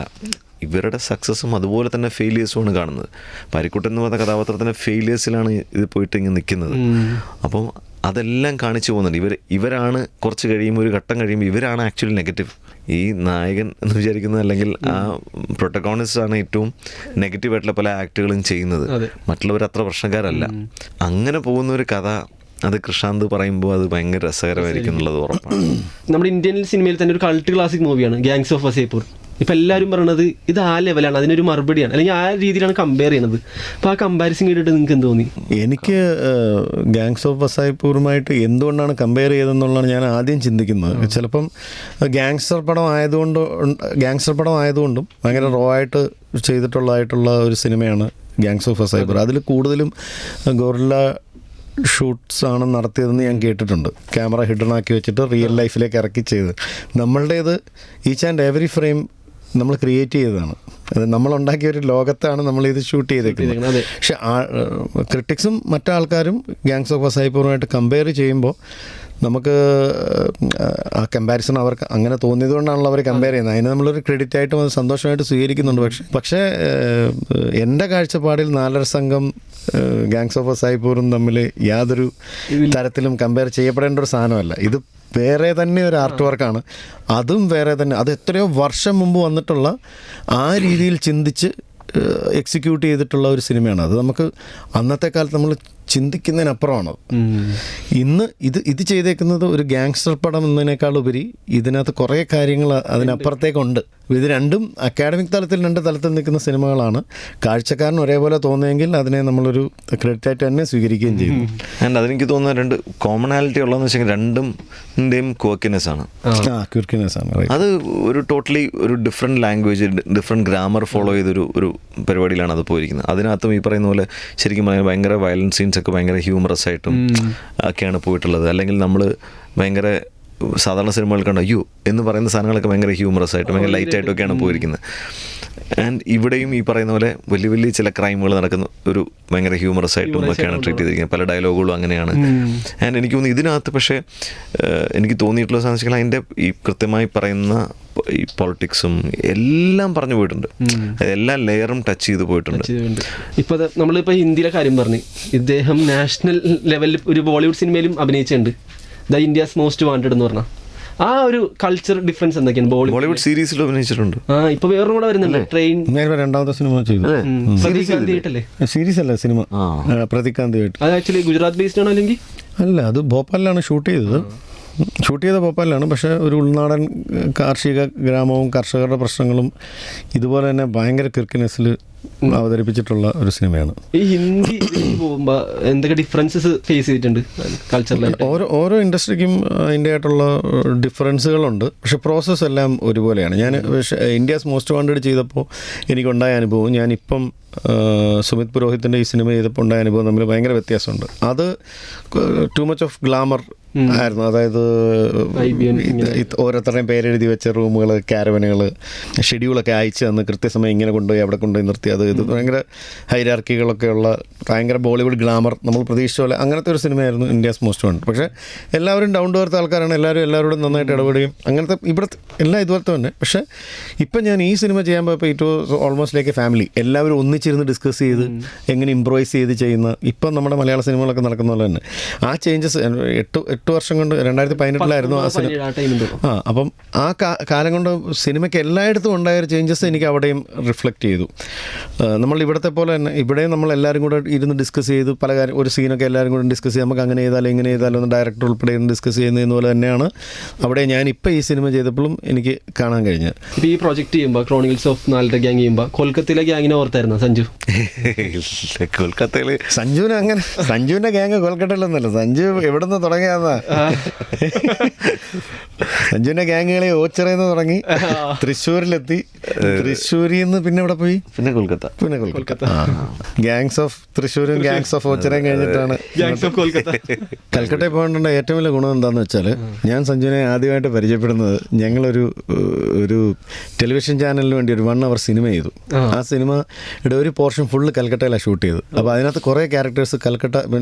ഇവരുടെ സക്സസ്സും അതുപോലെ തന്നെ ഫെയിലിയേഴ്സുമാണ് കാണുന്നത്. പരിക്കുട്ടൻ എന്ന് പറഞ്ഞ കഥാപാത്രത്തിൻ്റെ ഫെയിലിയേഴ്സിലാണ് ഇത് പോയിട്ട് ഇങ്ങനെ നിൽക്കുന്നത്. അപ്പം അതെല്ലാം കാണിച്ചു പോകുന്നുണ്ട്. ഇവരാണ് കുറച്ച് കഴിയുമ്പോൾ, ഒരു ഘട്ടം കഴിയുമ്പോൾ ഇവരാണ് ആക്ച്വലി നെഗറ്റീവ്. ഈ നായകൻ എന്ന് വിചാരിക്കുന്നത്, അല്ലെങ്കിൽ ആ പ്രൊട്ടഗോണിസ്റ്റ് ആണ് ഏറ്റവും നെഗറ്റീവായിട്ടുള്ള പല ആക്ടുകളും ചെയ്യുന്നത്. മറ്റുള്ളവർ അത്ര പ്രശ്നക്കാരല്ല. അങ്ങനെ പോകുന്ന ഒരു കഥ അത് കൃഷാന്ത് പറയുമ്പോൾ അത് ഭയങ്കര രസകരമായിരിക്കും എന്നുള്ളത് ഉറപ്പാണ്. നമ്മുടെ ഇന്ത്യൻ സിനിമയിൽ തന്നെ ഒരു കൾട്ട് ക്ലാസിക് മൂവിയാണ് ഗാങ്സ് ഓഫ് വസൈപൂർ. ഇപ്പം എല്ലാവരും പറയണത് ഇത് ആ ലെവലാണ്, അതിനൊരു മറുപടിയാണ്, അല്ലെങ്കിൽ ആ രീതിയിലാണ് കമ്പയർ ചെയ്യണത്. അപ്പോൾ ആ കമ്പാരിസൺ കേട്ടിട്ട് നിങ്ങൾക്ക് എന്ത് തോന്നി? എനിക്ക് ഗാങ്സ് ഓഫ് വസൈപൂറുമായിട്ട് എന്തുകൊണ്ടാണ് കമ്പയർ ചെയ്തതെന്നുള്ളതാണ് ഞാൻ ആദ്യം ചിന്തിക്കുന്നത്. ചിലപ്പം ഗാങ്സ്റ്റർ പടം ആയതുകൊണ്ടും ഭയങ്കര റോ ആയിട്ട് ചെയ്തിട്ടുള്ള ഒരു സിനിമയാണ് ഗാങ്സ് ഓഫ് വസൈപൂർ. അതിൽ കൂടുതലും ഗൊറില്ല ഷൂട്ട്സ് ആണ് നടത്തിയതെന്ന് ഞാൻ കേട്ടിട്ടുണ്ട്. ക്യാമറ ഹിഡൻ ആക്കി വെച്ചിട്ട് റിയൽ ലൈഫിലേക്ക് ഇറക്കി ചെയ്ത്. നമ്മളുടേത് ഈച്ച് ആൻഡ് എവറി ഫ്രെയിം നമ്മൾ ക്രിയേറ്റ് ചെയ്തതാണ്. അത് നമ്മളുണ്ടാക്കിയ ഒരു ലോകത്താണ് നമ്മളിത് ഷൂട്ട് ചെയ്തേക്കുന്നത്. പക്ഷെ ക്രിട്ടിക്സും മറ്റാൾക്കാരും ഗാങ്സ് ഓഫ് വസൈപൂറുമായിട്ട് കമ്പയർ ചെയ്യുമ്പോൾ നമുക്ക് ആ കമ്പാരിസൺ അവർക്ക് അങ്ങനെ തോന്നിയത് കൊണ്ടാണല്ലോ അവർ കമ്പയർ ചെയ്യുന്നത്. അതിന് നമ്മളൊരു ക്രെഡിറ്റ് ആയിട്ടും അത് സന്തോഷമായിട്ട് സ്വീകരിക്കുന്നുണ്ട്. പക്ഷേ എൻ്റെ കാഴ്ചപ്പാടിൽ നാലര സംഘം ഗാങ്സ് ഓഫ് വസൈപൂറും തമ്മിൽ യാതൊരു തരത്തിലും കമ്പയർ ചെയ്യപ്പെടേണ്ട ഒരു സാധനമല്ല. ഇത് വേറെ തന്നെ ഒരു ആർട്ട് വർക്കാണ്. അതും വേറെ തന്നെ, അത് എത്രയോ വർഷം മുമ്പ് വന്നിട്ടുള്ള ആ രീതിയിൽ ചിന്തിച്ച് എക്സിക്യൂട്ട് ചെയ്തിട്ടുള്ള ഒരു സിനിമയാണ്. അത് നമുക്ക് അന്നത്തെ കാലത്ത് നമ്മൾ ചിന്തിക്കുന്നതിനപ്പുറമാണ്. ഇന്ന് ഇത് ചെയ്തേക്കുന്നത് ഒരു ഗാങ്സ്റ്റർ പടം എന്നതിനേക്കാൾ ഉപരി ഇതിനകത്ത് കുറേ കാര്യങ്ങൾ അതിനപ്പുറത്തേക്കുണ്ട്. ഇത് രണ്ടും അക്കാഡമിക് തലത്തിൽ രണ്ട് തലത്തിൽ നിൽക്കുന്ന സിനിമകളാണ്. കാഴ്ചക്കാരന് ഒരേപോലെ തോന്നിയെങ്കിൽ അതിനെ നമ്മളൊരു ക്രെഡിറ്റായിട്ട് തന്നെ സ്വീകരിക്കുകയും ചെയ്യുന്നു. ആൻഡ് അതെനിക്ക് തോന്നുന്ന രണ്ട് കോമണാലിറ്റി ഉള്ളതെന്ന് വെച്ചാൽ രണ്ടും ക്വർക്കിനെസ് ആണ്. ക്വർക്കിനെസ് ആണ്. അത് ഒരു ടോട്ടലി ഒരു different language, different grammar follow ചെയ്തൊരു പരിപാടിയിലാണ് അത് പോയിരിക്കുന്നത്. അതിനകത്തും ഈ പറയുന്ന പോലെ ശരിക്കും പറഞ്ഞാൽ ഭയങ്കര വയലൻസ് സീൻസ് ഒക്കെ ഭയങ്കര ഹ്യൂമറസ് ആയിട്ടും ഒക്കെയാണ് പോയിട്ടുള്ളത്. അല്ലെങ്കിൽ നമ്മൾ ഭയങ്കര സാധാരണ സിനിമകൾ കണ്ട അയ്യോ എന്ന് പറയുന്ന സാധനങ്ങളൊക്കെ ഭയങ്കര ഹ്യൂമറസ് ആയിട്ടും ഭയങ്കര ലൈറ്റായിട്ടൊക്കെയാണ് പോയിരിക്കുന്നത്. ആൻഡ് ഇവിടെയും ഈ പറയുന്ന പോലെ വലിയ വലിയ ചില ക്രൈമുകൾ നടക്കുന്ന ഒരു ഭയങ്കര ഹ്യൂമറസ് ആയിട്ടും ഒക്കെയാണ് ട്രീറ്റ് ചെയ്തിരിക്കുന്നത്. പല ഡയലോഗുകളും അങ്ങനെയാണ്. ആൻഡ് എനിക്ക് തോന്നുന്നു ഇതിനകത്ത് പക്ഷേ എനിക്ക് തോന്നിയിട്ടുള്ള സാധിച്ചാൽ അതിൻ്റെ ഈ കൃത്യമായി പറയുന്ന ഈ പൊളിറ്റിക്സും എല്ലാം പറഞ്ഞു പോയിട്ടുണ്ട്. എല്ലാ ലെയറും ടച്ച് ചെയ്ത് പോയിട്ടുണ്ട്. ഇപ്പോൾ നമ്മളിപ്പോൾ ഹിന്ദിയിലെ കാര്യം പറഞ്ഞു, ഇദ്ദേഹം നാഷണൽ ലെവലിൽ ഒരു ബോളിവുഡ് സിനിമയിലും അഭിനയിച്ചിട്ടുണ്ട്. ദ ഇന്ത്യാസ് മോസ്റ്റ് വാണ്ടഡ് എന്ന് പറഞ്ഞാൽ ആ ഒരു കൾച്ചർ ഡിഫറൻസ് എന്തൊക്കെയാണ്? ബോളിവുഡ് സീരീസിലും അഭിനയിച്ചിട്ടുണ്ട്. ഇപ്പൊ വേറൊരു കൂടെ വരുന്നുണ്ട്, ട്രെയിൻ. രണ്ടാമത്തെ സിനിമ ചെയ്തു. പ്രതികാന്തിയായിട്ടല്ലേ? സീരീസ് അല്ല, സിനിമ പ്രതികാന്തിയായിട്ട്. അത് ആക്ച്വലി ഗുജറാത്ത് ബേസ്ഡ് ആണോ അല്ലെങ്കിൽ? അല്ല, അത് ഭോപ്പാലിലാണ് ഷൂട്ട് ചെയ്തത്. ഭോപ്പാലിലാണ്. പക്ഷേ ഒരു ഉൾനാടൻ കാർഷിക ഗ്രാമവും കർഷകരുടെ പ്രശ്നങ്ങളും ഇതുപോലെ തന്നെ ഭയങ്കര കിർക്കിനെസ്സിൽ അവതരിപ്പിച്ചിട്ടുള്ള ഒരു സിനിമയാണ്. ഈ ഹിന്ദി പോകുമ്പോൾ എന്തൊക്കെ ഡിഫറൻസസ് ഫേസ് ചെയ്തിട്ടുണ്ട് കൾച്ചറിലായിട്ട്? ഓരോ ഇൻഡസ്ട്രിക്കും അതിൻ്റെ ആയിട്ടുള്ള ഡിഫറൻസുകളുണ്ട്. പക്ഷെ പ്രോസസ്സ് എല്ലാം ഒരുപോലെയാണ്. ഞാൻ ഇന്ത്യാസ് മോസ്റ്റ് വാണ്ടഡ് ചെയ്തപ്പോൾ എനിക്കുണ്ടായ അനുഭവം ഞാനിപ്പം സുമിത് പുരോഹിത്തിൻ്റെ ഈ സിനിമ ചെയ്തപ്പോൾ ഉണ്ടായ അനുഭവം തമ്മിൽ ഭയങ്കര വ്യത്യാസമുണ്ട്. അത് ടു മച്ച് ഓഫ് ഗ്ലാമർ ആയിരുന്നു. അതായത് ഓരോരുത്തരുടെയും പേരെഴുതി വെച്ച റൂമുകൾ, ക്യാരവനുകൾ, ഷെഡ്യൂളൊക്കെ അയച്ചു തന്ന് കൃത്യസമയം ഇങ്ങനെ കൊണ്ടുപോയി അവിടെ കൊണ്ടുപോയി നിർത്തി, ഇത് ഭയങ്കര ഹൈരാർക്കികളൊക്കെ ഉള്ള ഭയങ്കര ബോളിവുഡ് ഗ്ലാമർ നമ്മൾ പ്രതീക്ഷിച്ച പോലെ അങ്ങനത്തെ ഒരു സിനിമയായിരുന്നു ഇന്ത്യാസ് മോസ്റ്റ് വാണ്ടഡ്. പക്ഷേ എല്ലാവരും ഡൗൺ ടു എർത്ത് ആൾക്കാരാണ്. എല്ലാവരോടും നന്നായിട്ട് ഇടപെടുകയും അങ്ങനത്തെ ഇവിടുത്തെ എല്ലാം ഇതുപോലത്തെ തന്നെ. പക്ഷേ ഇപ്പം ഞാൻ ഈ സിനിമ ചെയ്യാൻ പോയപ്പോൾ it was almost like A family. എല്ലാവരും ഒന്നിച്ചിരുന്ന് ഡിസ്കസ് ചെയ്ത് എങ്ങനെ ഇംപ്രൂവൈസ് ചെയ്ത് ചെയ്യുന്ന ഇപ്പം നമ്മുടെ മലയാള സിനിമകളൊക്കെ നടക്കുന്ന പോലെ തന്നെ ആ ചേഞ്ചസ് 8 വർഷം കൊണ്ട് 2018 ആ സിനിമ. അപ്പം ആ കാലം കൊണ്ട് സിനിമയ്ക്ക് എല്ലായിടത്തും ഉണ്ടായൊരു ചേഞ്ചസ് എനിക്ക് അവിടെയും റിഫ്ലക്റ്റ് ചെയ്തു. നമ്മൾ ഇവിടുത്തെ പോലെ തന്നെ ഇവിടെയും നമ്മൾ എല്ലാവരും കൂടെ ഇരുന്ന് ഡിസ്കസ് ചെയ്ത് പല കാര്യം, ഒരു സീനൊക്കെ എല്ലാവരും കൂടെ ഡിസ്കസ് ചെയ്ത് നമുക്ക് അങ്ങനെ ചെയ്താലോ ഇങ്ങനെ ചെയ്താലോ എന്ന് ഡയറക്ടർ ഉൾപ്പെടെ ഡിസ്കസ് ചെയ്യുന്നതെന്ന് പോലെ തന്നെയാണ് അവിടെ ഞാനിപ്പോൾ ഈ സിനിമ ചെയ്തപ്പോഴും എനിക്ക് കാണാൻ കഴിഞ്ഞത്. ഇപ്പോൾ ഈ പ്രോജക്റ്റ് ചെയ്യുമ്പോൾ ക്രോണിക്കിൾസ് ഓഫ് നാലര ഗ്യാങ് ചെയ്യുമ്പോൾ കൊൽക്കത്തയിലെ ഗ്യാങ്ങിനെ ഓർത്തായിരുന്നു സഞ്ജു? കൊൽക്കത്തയിൽ സഞ്ജുവിൻ്റെ ഗ്യാങ് കൊൽക്കത്തയിലൊന്നുമല്ല. സഞ്ജു എവിടെ നിന്ന് തുടങ്ങിയാന്നാ? സഞ്ജുവിൻ്റെ ഗ്യാങ്ങുകളെ ഓച്ചിറയിൽ നിന്ന് തുടങ്ങി തൃശ്ശൂരിലെത്തി, തൃശ്ശൂരിൽ നിന്ന് പിന്നെ ഇവിടെ പോയി പിന്നെ കൊൽക്കത്ത. ഗാങ്സ് ഓഫ് തൃശ്ശൂരും ഗാങ്സ് ഓഫ് ഓച്ചിറയും കഴിഞ്ഞിട്ടാണ് കൽക്കട്ടയിൽ പോകേണ്ട ഏറ്റവും വലിയ ഗുണം എന്താണെന്ന് വെച്ചാൽ ഞാൻ സഞ്ജുവിനെ ആദ്യമായിട്ട് പരിചയപ്പെടുന്നത് ഞങ്ങളൊരു ടെലിവിഷൻ ചാനലിന് വേണ്ടി ഒരു 1 hour സിനിമ ചെയ്തു. ആ സിനിമയുടെ ഒരു പോർഷൻ ഫുള്ള് കൽക്കട്ടയിലാണ് ഷൂട്ട് ചെയ്തത്. അപ്പോൾ അതിനകത്ത് കുറേ ക്യാരക്ടേഴ്സ് കൽക്കട്ട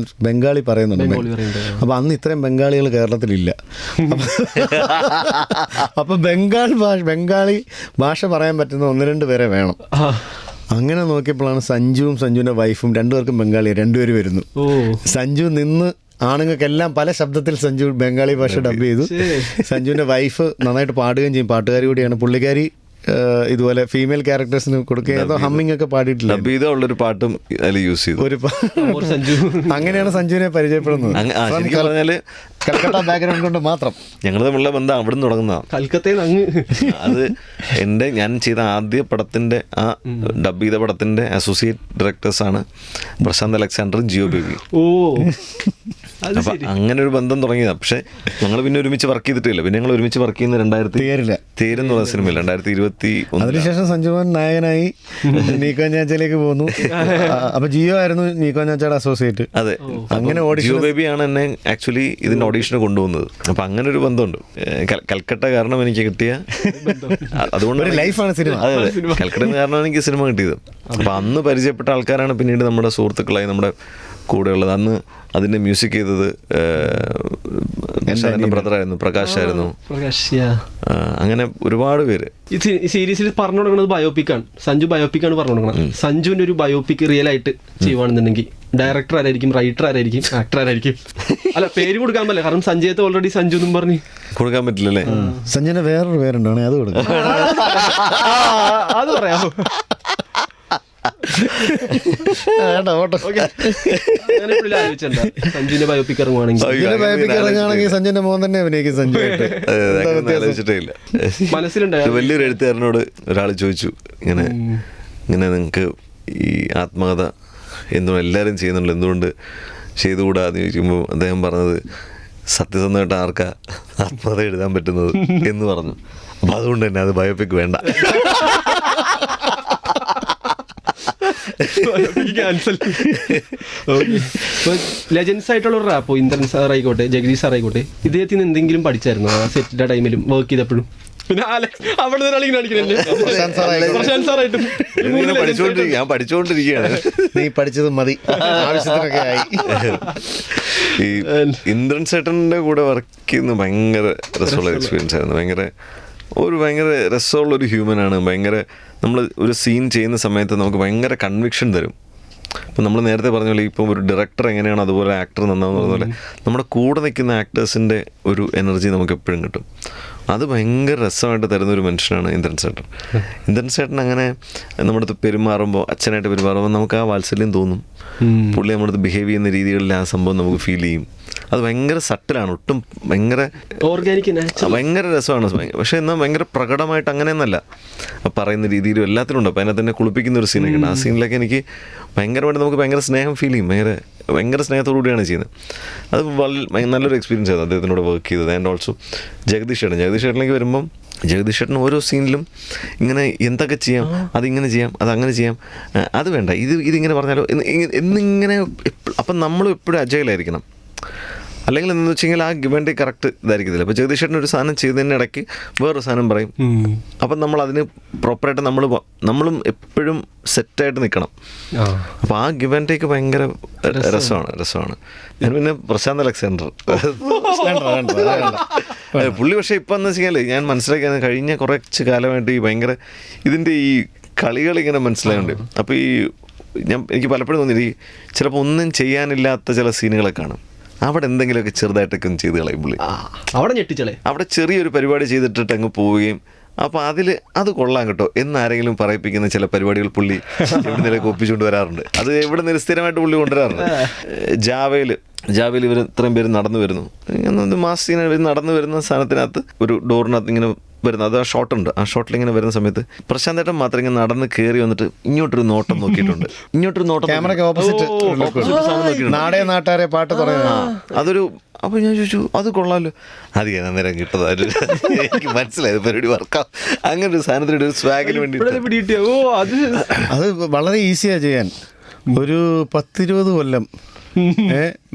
ബംഗാളി പറയുന്നുണ്ട്. അപ്പോൾ അന്ന് ഇത്രയും ബംഗാളികൾ കേരളത്തിലില്ല. അപ്പോൾ ബംഗാളി ഭാഷ പറയാൻ പറ്റുന്ന 1-2 പേരെ വേണം. അങ്ങനെ നോക്കിയപ്പോഴാണ് സഞ്ജുവിൻ്റെ വൈഫും 2 പേർക്കും ബംഗാളി, 2 പേര് വരുന്നു. സഞ്ജു നിന്ന് ആണുങ്ങൾക്കെല്ലാം പല ശബ്ദത്തിൽ സഞ്ജു ബംഗാളി ഭാഷ ഡബ് ചെയ്തു. സഞ്ജുവിൻ്റെ വൈഫ് നന്നായിട്ട് പാടുകയും ചെയ്യും, പാട്ടുകാരി കൂടിയാണ് പുള്ളിക്കാരി. ഇതുപോലെ ഫീമെയിൽ ക്യാരക്ടേഴ്സിന് കൊടുക്കുകയോ ഹമ്മിങ് ഒക്കെ പാടിയിട്ടില്ല. ഉള്ളൊരു പാട്ടും അതിൽ യൂസ് ചെയ്തു. അങ്ങനെയാണ് സഞ്ജുവിനെ പരിചയപ്പെടുന്നത്. കൽക്കട്ട ബാക്ക്ഗ്രൗണ്ട് കൊണ്ട് മാത്രം ഞങ്ങൾ തമ്മിലുള്ള ബന്ധം അവിടെ നിന്ന് തുടങ്ങുന്നതാണ്. കൽക്കത്തയിൽ അത് ഞാൻ ചെയ്ത ആദ്യ പടത്തിന്റെ ആ ഡബ് ചെയ്ത പടത്തിന്റെ അസോസിയേറ്റ് ഡയറക്ടേഴ്സാണ് പ്രശാന്ത് അലക്സാണ്ടർ, ജിയോ ബേബി. അപ്പൊ അങ്ങനെ ഒരു ബന്ധം തുടങ്ങിയതാണ്. പക്ഷെ ഞങ്ങൾ പിന്നെ ഒരുമിച്ച് വർക്ക് ചെയ്തിട്ടില്ല. പിന്നെ ഞങ്ങൾ ഒരുമിച്ച് വർക്ക് ചെയ്യുന്ന തേരെന്ന് പറഞ്ഞ സിനിമയിൽ 2021. അതിനുശേഷം സഞ്ജുമോൻ നായകനായി നീക്കോ ഞാച്ചയിലേക്ക് പോന്നു. അപ്പൊ ജിയോ ആയിരുന്നു നീക്കോ ഞാച്ചയുടെ അസോസിയേറ്റ്. അതെ, അങ്ങനെ ജിയോ ബേബിയാണ് എന്നെ ആക്ച്വലി ഇതിന്റെ ഓഡീഷന് കൊണ്ടുപോകുന്നത്. അപ്പൊ അങ്ങനെ ഒരു ബന്ധമുണ്ട്. കൽക്കട്ട കാരണം എനിക്ക് കിട്ടിയ അതുകൊണ്ട് ലൈഫാണ് സിനിമ. അതെ, കൽക്കട്ട കാരണം എനിക്ക് സിനിമ കിട്ടിയത്. അപ്പൊ അന്ന് പരിചയപ്പെട്ട ആൾക്കാരാണ് പിന്നീട് നമ്മുടെ സുഹൃത്തുക്കളായി നമ്മുടെ കൂടെ ഉള്ളത്. അന്ന് അതിന്റെ മ്യൂസിക് ചെയ്തത് ബ്രദറായിരുന്നു, പ്രകാശായിരുന്നു. അങ്ങനെ ഒരുപാട് പേര്. ഈ സീരീസിൽ പറഞ്ഞു കൊടുക്കുന്നത് ബയോപിക്കാണ്. സഞ്ജു ബയോപിക്കാണ് പറഞ്ഞു കൊടുക്കണം. സഞ്ജുവിന്റെ ഒരു ബയോപിക് റിയൽ ആയിട്ട് ചെയ്യുവാണെന്നുണ്ടെങ്കിൽ ഡയറക്ടർ ആരായിരിക്കും, റൈറ്റർ ആരായിരിക്കും, ആക്ടർ ആരായിരിക്കും? അല്ല, പേര് കൊടുക്കാൻ പറ്റില്ല, കാരണം സഞ്ജയത്തെ ഓൾറെഡി സഞ്ജു എന്നും പറഞ്ഞ് കൊടുക്കാൻ പറ്റില്ലല്ലേ. സഞ്ജുവിന് വേറൊരു പേരുണ്ടാണ്, അത് കൊടുക്കാം. അത് പറയാമോ? വേണ്ട ഓട്ടോ. അങ്ങനെ പുള്ളി ആലോചിച്ചിട്ടുണ്ടോ സഞ്ജുവിന്റെ ബയോപിക് ഇറങ്ങുവാണെങ്കിൽ? ഇതിന്റെ ബയോപിക് ഇറങ്ങുകയാണെങ്കിൽ സഞ്ജുവിന്റെ മോൻ തന്നെ അഭിനയിക്കും. സഞ്ജു ആലോചിച്ചിട്ടേ ഇല്ല. മനസ്സിലുണ്ടായോ? വലിയൊരു എഴുത്തുകാരനോട് ഒരാൾ ചോദിച്ചു, ഇങ്ങനെ നിങ്ങൾക്ക് ഈ ആത്മകഥ എന്തുകൊണ്ട് എല്ലാവരും ചെയ്യുന്നുള്ളൂ, എന്തുകൊണ്ട് ചെയ്തുകൂടാ എന്ന് ചോദിക്കുമ്പോൾ അദ്ദേഹം പറഞ്ഞത്, സത്യസന്ധമായിട്ട് ആർക്കാ ആത്മകഥ എഴുതാൻ പറ്റുന്നത് എന്ന് പറഞ്ഞു. അപ്പം അതുകൊണ്ട് തന്നെ അത് ബയോപിക് വേണ്ട. ലെജൻസ് ആയിട്ടുള്ള ഒരു റാപ്പോ ഇന്ദ്രൻ സാർ ആയിക്കോട്ടെ, ജഗദീഷ് സാർ ആയിക്കോട്ടെ, ഇദ്ദേഹത്തിന് എന്തെങ്കിലും പഠിച്ചായിരുന്നു ആ സെറ്റിന്റെ ടൈമിലും വർക്ക് ചെയ്തപ്പോഴും? പിന്നെ അവിടെ ഞാൻ പഠിച്ചുകൊണ്ടിരിക്കുകയാണ്. നീ പഠിച്ചത് മതി, ആവശ്യത്തിനൊക്കെ ആയി. ഈ ഇന്ദ്രൻ ചേട്ടൻ്റെ കൂടെ വർക്ക് ചെയ്യുന്നത് ഭയങ്കര രസമുള്ള എക്സ്പീരിയൻസ് ആയിരുന്നു. ഭയങ്കര രസമുള്ളൊരു ഹ്യൂമനാണ്. നമ്മൾ ഒരു സീൻ ചെയ്യുന്ന സമയത്ത് നമുക്ക് ഭയങ്കര കൺവിക്ഷൻ തരും. ഇപ്പം നമ്മൾ നേരത്തെ പറഞ്ഞ പോലെ ഇപ്പം ഒരു ഡയറക്ടർ എങ്ങനെയാണ് അതുപോലെ ആക്ടർ നന്നാവുന്ന പറഞ്ഞ പോലെ നമ്മുടെ കൂടെ നിൽക്കുന്ന ആക്ടേഴ്സിൻ്റെ ഒരു എനർജി നമുക്ക് എപ്പോഴും കിട്ടും. അത് ഭയങ്കര രസമായിട്ട് തരുന്നൊരു മനുഷ്യനാണ് ഇന്ദ്രൻ ചേട്ടൻ. ഇന്ദ്രൻ ചേട്ടൻ അങ്ങനെ നമ്മുടെ അടുത്ത് പെരുമാറുമ്പോൾ, അച്ഛനായിട്ട് പെരുമാറുമ്പോൾ നമുക്ക് ആ വാത്സല്യം തോന്നും. പുള്ളി നമ്മുടെ അടുത്ത് ബിഹേവ് ചെയ്യുന്ന രീതികളിൽ ആ സംഭവം നമുക്ക് ഫീൽ ചെയ്യും. അത് ഭയങ്കര സട്ടിലാണ്, ഒട്ടും ഭയങ്കര ഓർഗാനിക്, ഭയങ്കര രസമാണ്. പക്ഷേ എന്നാൽ ഭയങ്കര പ്രകടമായിട്ട് അങ്ങനെയൊന്നല്ല പറയുന്ന രീതിയിലും എല്ലാത്തിലും ഉണ്ട്. അപ്പോൾ അതിനകത്ത് തന്നെ കുളിപ്പിക്കുന്ന ഒരു സീനൊക്കെ ഉണ്ട്. ആ സീനിലൊക്കെ എനിക്ക് ഭയങ്കരമായിട്ട് നമുക്ക് ഭയങ്കര സ്നേഹം ഫീൽ ചെയ്യും. ഭയങ്കര സ്നേഹത്തോടു കൂടിയാണ് ചെയ്യുന്നത്. അത് നല്ലൊരു എക്സ്പീരിയൻസ് ആയിരുന്നു അദ്ദേഹത്തിനോട് വർക്ക് ചെയ്തത്. ആൻഡ് ഓൾസോ ജഗദീഷ് ചേട്ടനിലേക്ക് വരുമ്പം, ജഗദീഷ് ചേട്ടൻ ഓരോ സീനിലും ഇങ്ങനെ എന്തൊക്കെ ചെയ്യാം, അതിങ്ങനെ ചെയ്യാം, അതങ്ങനെ ചെയ്യാം, അത് വേണ്ട, ഇതിങ്ങനെ പറഞ്ഞാലോ എന്നിങ്ങനെ. അപ്പം നമ്മളും എപ്പോഴും അജയിലായിരിക്കണം. അല്ലെങ്കിൽ എന്താണെന്ന് വെച്ച് കഴിഞ്ഞാൽ ആ ഗിവൻ്റെ കറക്റ്റ് ഇതായിരിക്കത്തില്ല. അപ്പോൾ ജഗദീഷ് ചേട്ടൻ ഒരു സാധനം ചെയ്തതിൻ്റെ ഇടയ്ക്ക് വേറൊരു സാധനം പറയും. അപ്പം നമ്മൾ അതിന് പ്രോപ്പറായിട്ട് നമ്മളും എപ്പോഴും സെറ്റായിട്ട് നിൽക്കണം. അപ്പോൾ ആ ഗിവൻ്റേക്ക് ഭയങ്കര രസമാണ്. ഞാൻ പിന്നെ പ്രശാന്ത് അലക്സാണ്ടർ പുള്ളി. പക്ഷേ ഇപ്പം എന്ന് വെച്ച് കഴിഞ്ഞാൽ ഞാൻ മനസ്സിലാക്കിയത് കഴിഞ്ഞ കുറച്ച് കാലമായിട്ട് ഈ ഭയങ്കര ഇതിൻ്റെ ഈ കളികളിങ്ങനെ മനസ്സിലായുണ്ട്. അപ്പോൾ എനിക്ക് പലപ്പോഴും തോന്നി ചിലപ്പോൾ ഒന്നും ചെയ്യാനില്ലാത്ത ചില സീനുകളൊക്കെ കാണും. അവിടെ എന്തെങ്കിലുമൊക്കെ ചെറുതായിട്ടൊക്കെ ഒന്ന് ചെയ്ത് കളയും പുള്ളി. അവിടെ ചെറിയൊരു പരിപാടി ചെയ്തിട്ടിട്ട് അങ്ങ് പോവുകയും, അപ്പോൾ അത് കൊള്ളാം കേട്ടോ എന്നാരെങ്കിലും പറയിപ്പിക്കുന്ന ചില പരിപാടികൾ പുള്ളി എവിടെ നിന്നൊക്കെ ഒപ്പിച്ചുകൊണ്ട് വരാറുണ്ട്. അത് എവിടെ നിന്ന് സ്ഥിരമായിട്ട് പുള്ളി കൊണ്ടുവരാറുണ്ട്. ജാവയിൽ ഇവർ ഇത്രയും പേര് നടന്നു വരുന്നു, മാസീന നടന്നു വരുന്ന സ്ഥാനത്തിനകത്ത് ഒരു ഡോറിനകത്ത് ഇങ്ങനെ വരുന്നത്, അത് ആ ഷോട്ടുണ്ട്. ആ ഷോട്ടിൽ ഇങ്ങനെ വരുന്ന സമയത്ത് പ്രശാന്തേട്ടൻ മാത്രം ഇങ്ങനെ നടന്ന് കയറി വന്നിട്ട് ഇങ്ങോട്ടൊരു നോട്ടം നോക്കിയിട്ടുണ്ട്. ഇങ്ങോട്ടൊരു നോട്ടം, ക്യാമറയ്ക്ക് ഓപ്പോസിറ്റ് നാട്ടാരെ പാട്ട് അതൊരു. അപ്പോൾ ഞാൻ ചോദിച്ചു, അത് കൊള്ളാമല്ലോ, അത് ഞാൻ അന്നേരം കിട്ടത് എനിക്ക് മനസ്സിലായത് പരിപാടി വർക്കാവും. അങ്ങനെ ഒരു സാധനത്തിൻ്റെ ഒരു സ്വാഗിന് വേണ്ടി അത് വളരെ ഈസിയാണ് ചെയ്യാൻ. ഒരു 10-20 കൊല്ലം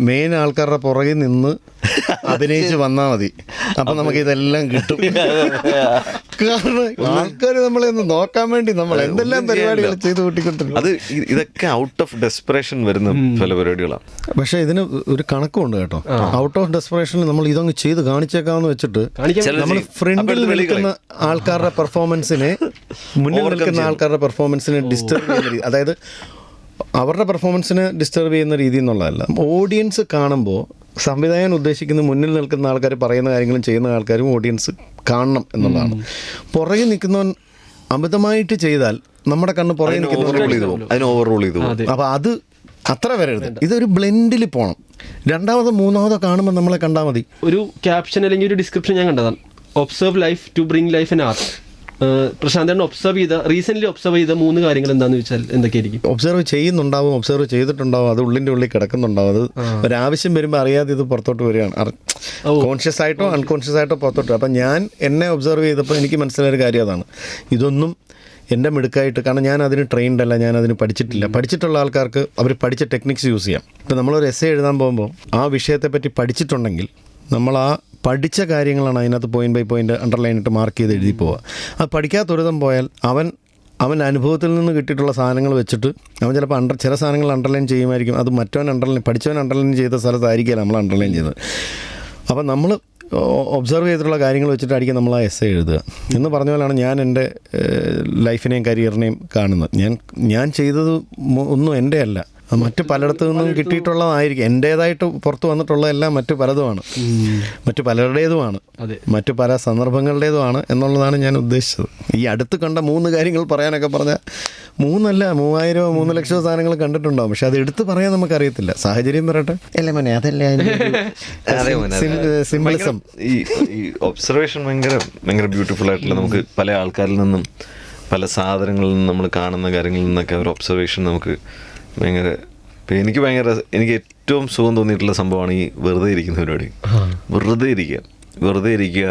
മെയിൻ ആൾക്കാരുടെ പുറകിൽ നിന്ന് അഭിനയിച്ച് വന്നാൽ മതി. അപ്പം നമുക്ക് ഇതെല്ലാം കിട്ടും. കാരണം ആൾക്കാർ നമ്മളെ ഒന്ന് നോക്കാൻ വേണ്ടി നമ്മൾ എന്തെല്ലാം പരിപാടികൾ ചെയ്ത് കൂട്ടിക്കൊണ്ടിരിക്കും. അത് ഇതൊക്കെ ഔട്ട് ഓഫ് ഡെസ്പറേഷൻ വരുന്ന പല പരിപാടികളാണ്. പക്ഷെ ഇതിന് ഒരു കണക്കുണ്ട് കേട്ടോ. ഔട്ട് ഓഫ് ഡെസ്പറേഷനിൽ നമ്മൾ ഇതൊന്ന് ചെയ്ത് കാണിച്ചേക്കാമെന്ന് വെച്ചിട്ട് നമ്മൾ ഫ്രണ്ടിൽ നിൽക്കുന്ന ആൾക്കാരുടെ പെർഫോമൻസിനെ, മുന്നിൽ നിൽക്കുന്ന ആൾക്കാരുടെ പെർഫോമൻസിനെ ഡിസ്റ്റർബ് ചെയ്യുന്ന രീതി, അതായത് അവരുടെ പെർഫോമൻസിനെ ഡിസ്റ്റർബ് ചെയ്യുന്ന രീതി എന്നുള്ളതല്ല. ഓഡിയൻസ് കാണുമ്പോൾ സംവിധായകൻ ഉദ്ദേശിക്കുന്ന മുന്നിൽ നിൽക്കുന്ന ആൾക്കാർ പറയുന്ന കാര്യങ്ങളും ചെയ്യുന്ന ആൾക്കാരും ഓഡിയൻസ് കാണണം എന്നുള്ളതാണ്. പുറകെ നിൽക്കുന്നവൻ അമിതമായിട്ട് ചെയ്താൽ നമ്മുടെ കണ്ണ് പുറകെ നിൽക്കുന്ന, അപ്പോൾ അത് അത്ര വരരുത്. ഇതൊരു ബ്ലെൻഡിൽ പോകണം. രണ്ടാമതോ മൂന്നാമതോ കാണുമ്പോൾ നമ്മളെ കണ്ടാൽ മതി. ഒരു ക്യാപ്ഷൻ അല്ലെങ്കിൽ ഒരു ഡിസ്ക്രിപ്ഷൻ ഞാൻ കണ്ടതാണ്, observe life to bring life and art. Prashanthan recent observe ചെയ്ത 3 കാര്യങ്ങൾ എന്താണെന്ന് വെച്ചാൽ എന്തൊക്കെയായിരിക്കും? ഒബ്സർവ് ചെയ്യുന്നുണ്ടാവും, ഒബ്സർവ് ചെയ്തിട്ടുണ്ടാവും, അത് ഉള്ളിൻ്റെ ഉള്ളിൽ കിടക്കുന്നുണ്ടാവും. അത് ഒരാവശ്യം വരുമ്പോൾ അറിയാതെ ഇത് പുറത്തോട്ട് വരികയാണ്, കോൺഷ്യസ് ആയിട്ടോ അൺകോൺഷ്യസ് ആയിട്ടോ പുറത്തോട്ട്. അപ്പം ഞാൻ എന്നെ ഒബ്സർവ് ചെയ്തപ്പോൾ എനിക്ക് മനസ്സിലായൊരു കാര്യം അതാണ്. ഇതൊന്നും എൻ്റെ മിടുക്കായിട്ട്, കാരണം ഞാൻ അതിന് ട്രെയിൻഡ് അല്ല, ഞാൻ അതിന് പഠിച്ചിട്ടില്ല. പഠിച്ചിട്ടുള്ള ആൾക്കാർക്ക് അവർ പഠിച്ച ടെക്നിക്സ് യൂസ് ചെയ്യാം. ഇപ്പം നമ്മളൊരു എസ്സേ എഴുതാൻ പോകുമ്പോൾ ആ വിഷയത്തെപ്പറ്റി പഠിച്ചിട്ടുണ്ടെങ്കിൽ നമ്മൾ ആ പഠിച്ച കാര്യങ്ങളാണ് അതിനകത്ത് പോയിൻ്റ് ബൈ പോയിൻ്റ് അണ്ടർലൈൻ ഇട്ട് മാർക്ക് ചെയ്ത് എഴുതി പോവുക. അത് പഠിക്കാത്തൊരുതം പോയാൽ അവൻ അനുഭവത്തിൽ നിന്ന് കിട്ടിയിട്ടുള്ള സാധനങ്ങൾ വെച്ചിട്ട് അവൻ ചിലപ്പോൾ ചില സാധനങ്ങൾ അണ്ടർലൈൻ ചെയ്യുമായിരിക്കും. അത് പഠിച്ചവൻ അണ്ടർലൈൻ ചെയ്ത സ്ഥലത്തായിരിക്കില്ല നമ്മൾ അണ്ടർലൈൻ ചെയ്തത്. അപ്പം നമ്മൾ ഒബ്സർവ് ചെയ്തിട്ടുള്ള കാര്യങ്ങൾ വെച്ചിട്ടായിരിക്കും നമ്മൾ ആ എസ്സേ എഴുതുക. എന്ന് പറഞ്ഞ പോലെയാണ് ഞാൻ എൻ്റെ ലൈഫിനെയും കരിയറിനെയും കാണുന്നത്. ഞാൻ ചെയ്തത് ഒന്നും എൻ്റെ അല്ല, മറ്റു പലയിടത്തു നിന്നും കിട്ടിയിട്ടുള്ളതായിരിക്കും. എൻ്റേതായിട്ട് പുറത്തു വന്നിട്ടുള്ളതെല്ലാം മറ്റു പലതുമാണ്, മറ്റു പലരുടേതുമാണ്, അതെ. മറ്റു പല സന്ദർഭങ്ങളുടേതുമാണ് എന്നുള്ളതാണ് ഞാൻ ഉദ്ദേശിച്ചത്. ഈ അടുത്ത് കണ്ട 3 കാര്യങ്ങൾ പറയാനൊക്കെ പറഞ്ഞാൽ 3 3000 3 ലക്ഷമോ സാധനങ്ങൾ കണ്ടിട്ടുണ്ടാവും. പക്ഷെ അത് എടുത്ത് പറയാൻ നമുക്കറിയത്തില്ല. സാഹചര്യം പറയട്ടെ അല്ലേ മോനെ, അതല്ലേ സിംബിളിസം. ഈ ഒബ്സർവേഷൻ ഭയങ്കര ബ്യൂട്ടിഫുൾ ആയിട്ടുള്ള, നമുക്ക് പല ആൾക്കാരിൽ നിന്നും പല സാധനങ്ങളിൽ നിന്നും നമ്മൾ കാണുന്ന കാര്യങ്ങളിൽ നിന്നൊക്കെ ഒരു ഒബ്സർവേഷൻ നമുക്ക് ഭയങ്കര, ഇപ്പം എനിക്ക് ഏറ്റവും സുഖം തോന്നിയിട്ടുള്ള സംഭവമാണ് ഈ വെറുതെ ഇരിക്കുന്ന പരിപാടി. വെറുതെ ഇരിക്കുക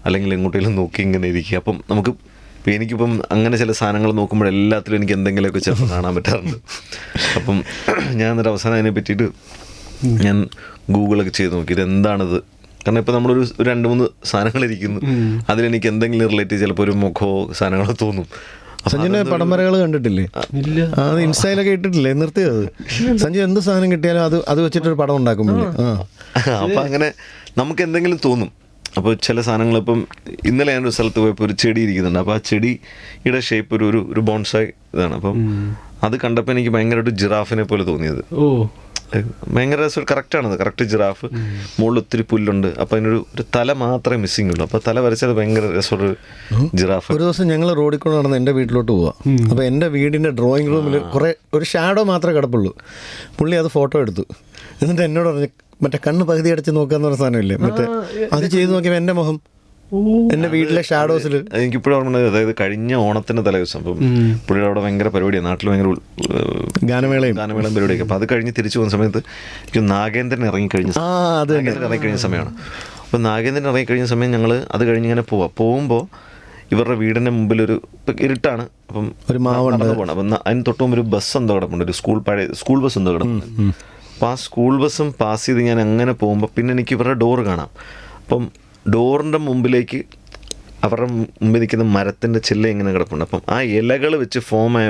അല്ലെങ്കിൽ എങ്ങോട്ടെങ്കിലും നോക്കി ഇങ്ങനെ ഇരിക്കുക. അപ്പം നമുക്ക് ഇപ്പം എനിക്കിപ്പം അങ്ങനെ ചില സാധനങ്ങൾ നോക്കുമ്പോൾ എല്ലാത്തിലും എനിക്ക് എന്തെങ്കിലുമൊക്കെ ചിലപ്പോൾ കാണാൻ പറ്റാറുണ്ട്. അപ്പം ഞാൻ എന്നിട്ട് അവസാനം അതിനെ പറ്റിയിട്ട് ഞാൻ ഗൂഗിളൊക്കെ ചെയ്ത് നോക്കി ഇതെന്താണിത്. കാരണം ഇപ്പം നമ്മളൊരു 2-3 സാധനങ്ങളിരിക്കുന്നു, അതിലെനിക്ക് എന്തെങ്കിലും റിലേറ്റ് ചെയ്ത് ചിലപ്പോൾ ഒരു മുഖമോ സാധനങ്ങളോ തോന്നും. സഞ്ജുവിന്റെ പടം വരകൾ കണ്ടിട്ടില്ലേ? അത് ഇൻസ്റ്റയിലൊക്കെ ഇട്ടിട്ടില്ലേ? നിർത്തിയത് സഞ്ജു എന്ത് സാധനം കിട്ടിയാലും അത് വെച്ചിട്ടൊരു പടം ഉണ്ടാക്കും. അപ്പം അങ്ങനെ നമുക്ക് എന്തെങ്കിലും തോന്നും. അപ്പോൾ ചില സാധനങ്ങൾ, ഇപ്പം ഇന്നലെ ഞാനൊരു സ്ഥലത്ത് പോയപ്പോൾ ഒരു ചെടി ഇരിക്കുന്നുണ്ട്. അപ്പോൾ ആ ചെടിയുടെ ഷേപ്പ് ഒരു ബോൺസായി ഇതാണ്. അപ്പം അത് കണ്ടപ്പോൾ എനിക്ക് ഭയങ്കരമായിട്ട് ജിറാഫിനെ പോലെ തോന്നിയത്. ഭയങ്കര രസം. കറക്റ്റാണത്, കറക്റ്റ് ജിറാഫ്. മുകളിൽ ഒത്തിരി പുല്ലുണ്ട്. അപ്പം അതിനൊരു തല മാത്രമേ മിസ്സിംഗ് ഉള്ളൂ. അപ്പോൾ തല വരച്ചത് ഭയങ്കര രസമുള്ള ജിറാഫ്. ഒരു ദിവസം ഞങ്ങൾ റോഡിൽ കൂടെ നടന്ന് എൻ്റെ വീട്ടിലോട്ട് പോവാം. അപ്പോൾ എൻ്റെ വീടിൻ്റെ ഡ്രോയിങ് റൂമിൽ ഒരു ഷാഡോ മാത്രമേ കിടപ്പുള്ളൂ. പുള്ളി അത് ഫോട്ടോ എടുത്തു. എന്നിട്ട് എന്നോട് പറഞ്ഞു, മറ്റേ കണ്ണ് പകുതി അടച്ച് നോക്കാന്ന് പറഞ്ഞ സാധനമില്ലേ, മറ്റേ അത് ചെയ്ത് നോക്കിയപ്പോൾ എൻ്റെ മുഖം എൻ്റെ വീട്ടിലെ ഷാഡോസിൽ. എനിക്കിപ്പോഴും ഓർമ്മ, അതായത് കഴിഞ്ഞ ഓണത്തിൻ്റെ തലേദിവസം. അപ്പം പുള്ളിയുടെ അവിടെ ഭയങ്കര പരിപാടിയാണ്, നാട്ടിൽ ഭയങ്കര ഗാനമേളയും പരിപാടിയൊക്കെ. അപ്പം അത് കഴിഞ്ഞ് തിരിച്ചു പോകുന്ന സമയത്ത് എനിക്ക് നാഗേന്ദ്രൻ ഇറങ്ങിക്കഴിഞ്ഞ സമയമാണ്. അപ്പം നാഗേന്ദ്രൻ ഇറങ്ങിക്കഴിഞ്ഞ സമയം ഞങ്ങൾ അത് കഴിഞ്ഞ് ഇങ്ങനെ പോകുമ്പോൾ ഇവരുടെ വീടിൻ്റെ മുമ്പിലൊരു ഇരുട്ടാണ്. അപ്പം ഒരു മാവുണ്ട് പോകണം. അപ്പം അതിന് തൊട്ട് മുമ്പ് ഒരു ബസ് എന്തോ കിടപ്പുണ്ട്, ഒരു സ്കൂൾ ബസ് എന്തോ കിടപ്പുണ്ട്. അപ്പം ആ സ്കൂൾ ബസ്സും പാസ് ചെയ്ത് ഞാൻ അങ്ങനെ പോകുമ്പോൾ പിന്നെ എനിക്ക് ഇവരുടെ ഡോറ് കാണാം. അപ്പം ഡോറിൻ്റെ മുമ്പിലേക്ക് അവരുടെ മുമ്പിൽ നിൽക്കുന്ന മരത്തിൻ്റെ ചില്ല ഇങ്ങനെ കിടപ്പുണ്ട്. അപ്പം ആ ഇലകൾ വെച്ച് ഫോമായ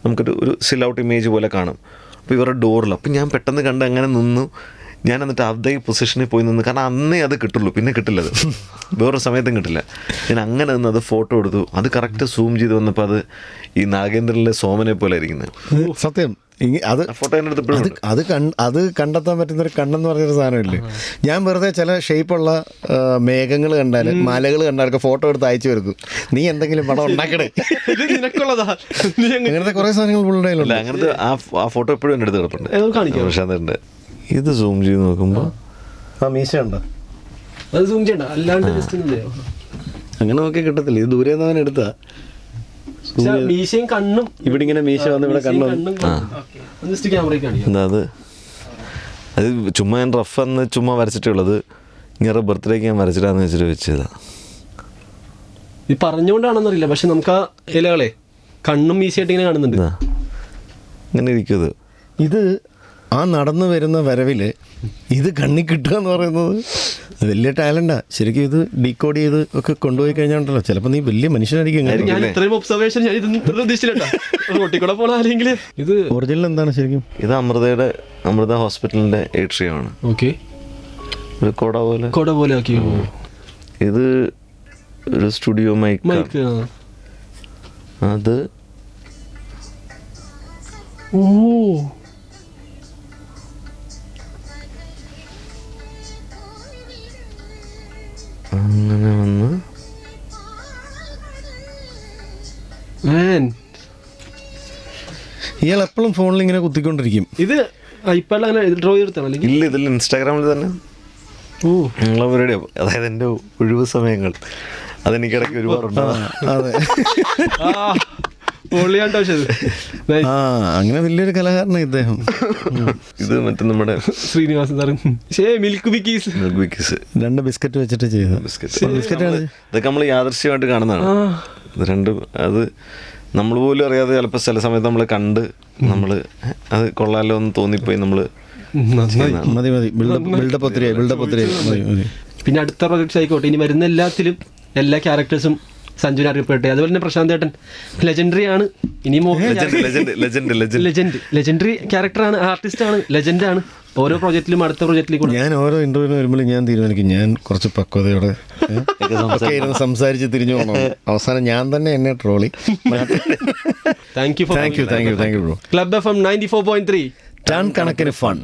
നമുക്കൊരു സിൽ ഔട്ട് ഇമേജ് പോലെ കാണും. അപ്പോൾ ഇവരുടെ ഡോറിൽ. അപ്പം ഞാൻ പെട്ടെന്ന് കണ്ട് അങ്ങനെ നിന്നു. ഞാൻ എന്നിട്ട് അതേ പൊസിഷനിൽ പോയി നിന്ന്, കാരണം അന്നേ അത് കിട്ടുള്ളൂ, പിന്നെ കിട്ടില്ല, അത് വേറൊരു സമയത്തും കിട്ടില്ല. ഞാൻ അങ്ങനെ നിന്ന് അത് ഫോട്ടോ എടുത്തു. അത് കറക്റ്റ് സൂം ചെയ്ത് വന്നപ്പോൾ അത് ഈ നാഗേന്ദ്രനിലെ സോമനെ പോലെ ഇരിക്കുന്നത്. സത്യം. അത് ഫോട്ടോ അത് കണ്ടെത്താൻ പറ്റുന്നൊരു കണ്ണെന്ന് പറഞ്ഞൊരു സാധനമില്ലേ. ഞാൻ വെറുതെ ചില ഷേപ്പുള്ള മേഘങ്ങൾ കണ്ടാൽ, മലകൾ കണ്ടാലൊക്കെ ഫോട്ടോ എടുത്ത് അയച്ചു വരുന്നു. നീ എന്തെങ്കിലും പടം ഉണ്ടാക്കണേ, അങ്ങനത്തെ കുറേ സാധനങ്ങൾ പുള്ളിയുടെ. അങ്ങനത്തെ ആ ഫോട്ടോ എപ്പോഴും എൻ്റെ അടുത്ത് കിടപ്പുണ്ട്. പ്രശാന്തുണ്ട്. ഇത് സൂം ചെയ്ത് നോക്കുമ്പോൾ ആ മീശ ഉണ്ടോ, അത് സൂം ചെയ്യണ്ട, അല്ലാണ്ട് അങ്ങനെ നോക്കി കിട്ടത്തില്ല. ഇത് ദൂരെ നിന്ന് അവൻ എടുത്താ മീശയും കണ്ണും ഇവിടെ ഇങ്ങനെ മീശ വന്ന് ഇവിടെ കണ്ണും. എന്താ അത് ചുമ്മാ ഞാൻ റഫ് എന്ന് ചുമ്മാ വരച്ചിട്ടുള്ളത്. ഇങ്ങനെ ബർത്ത്ഡേക്ക് ഞാൻ വരച്ചിട്ടാന്ന് വെച്ചിട്ട് വെച്ചതാ. ഇത് പറഞ്ഞുകൊണ്ടാണെന്നറിയില്ല, പക്ഷെ നമുക്ക് ആ ഇലകളെ കണ്ണും മീശയായിട്ട് ഇങ്ങനെ കാണുന്നുണ്ട്. ഇങ്ങനെ ഇരിക്കും. ഇത് ആ നടന്നു വരുന്ന വരവിൽ ഇത് കണ്ണി കിട്ടുക എന്ന് പറയുന്നത് വലിയ ടാലൻ്റാ ശരിക്കും. ഇത് ഡീകോഡ് ചെയ്ത് ഒക്കെ കൊണ്ടുപോയി കഴിഞ്ഞാണ്ടല്ലോ ചിലപ്പോൾ നീ വലിയ മനുഷ്യനായിരിക്കും. ഇത് ഒറിജിനൽ എന്താണ് ശരിക്കും? ഇത് അമൃത ഹോസ്പിറ്റലിന്റെ ഏട്രിയമാണ്. ഒരു കൊട പോലെ ആക്കി. ഇത് ഒരു സ്റ്റുഡിയോ മൈക്ക്. അത് അങ്ങനെ വന്ന് ഇയാൾ എപ്പോഴും ഫോണിൽ ഇങ്ങനെ കുത്തിക്കൊണ്ടിരിക്കും. ഇത് ഐപാഡിൽ അങ്ങനെ ഡ്രോ ചെയ്തെടുത്താണോ? ഇല്ല, ഇതിൽ ഇൻസ്റ്റാഗ്രാമിൽ തന്നെ നിങ്ങളെ പരിപാടി. അതായത് എൻ്റെ ഒഴിവ് സമയങ്ങൾ അതെനിക്കിടയ്ക്ക് ഒരുപാടുണ്ട്. അതെ, അങ്ങനെ വലിയൊരു കലാകാരനാണ് ഇദ്ദേഹം. ഇത് മറ്റേ നമ്മുടെ ശ്രീനിവാസൻ മിൽക്ക് ബിക്കീസ് 2 ബിസ്ക്കറ്റ് വെച്ചിട്ട് ചെയ്ത ബിസ്ക്കറ്റാണ്. ഇതൊക്കെ നമ്മൾ യാദൃശ്യമായിട്ട് കാണുന്നതാണ്. അത് നമ്മൾ പോലും അറിയാതെ ചിലപ്പോൾ ചില സമയത്ത് നമ്മൾ കണ്ട് നമ്മൾ അത് കൊള്ളാലോ എന്ന് തോന്നിപ്പോയി നമ്മൾ മതി ബിൽഡപ്പ് ഒത്തിരി. പിന്നെ അടുത്ത പ്രൊജക്ട്സ് ആയിക്കോട്ടെ, ഇനി വരുന്ന എല്ലാത്തിലും എല്ലാ ക്യാരക്ടേഴ്സും സഞ്ജുവിനെ അറിയപ്പെട്ടെ. അതുപോലെ തന്നെ പ്രശാന്ത് ഏട്ടൻ ലെജൻഡറി ആണ്. ഇനിയും ലെജൻഡറി ക്യാരക്ടറാണ്, ആർട്ടിസ്റ്റാണ്, ലെജൻഡാണ്. ഓരോ പ്രോജക്റ്റിലും അടുത്ത പ്രോജക്റ്റിലും ഞാൻ ഓരോ ഇന്റർവ്യൂവിന് വരുമ്പോൾ ഞാൻ തീരുമാനിക്കും ഞാൻ കുറച്ച് പക്വതയോടെ ഇരുന്ന് സംസാരിച്ച് തിരിഞ്ഞു പോകണം. അവസാനം ഞാൻ തന്നെ എന്നെ ട്രോളി. Thank you bro. Club FM 94.3 ton കണക്കിന് ഫൺ.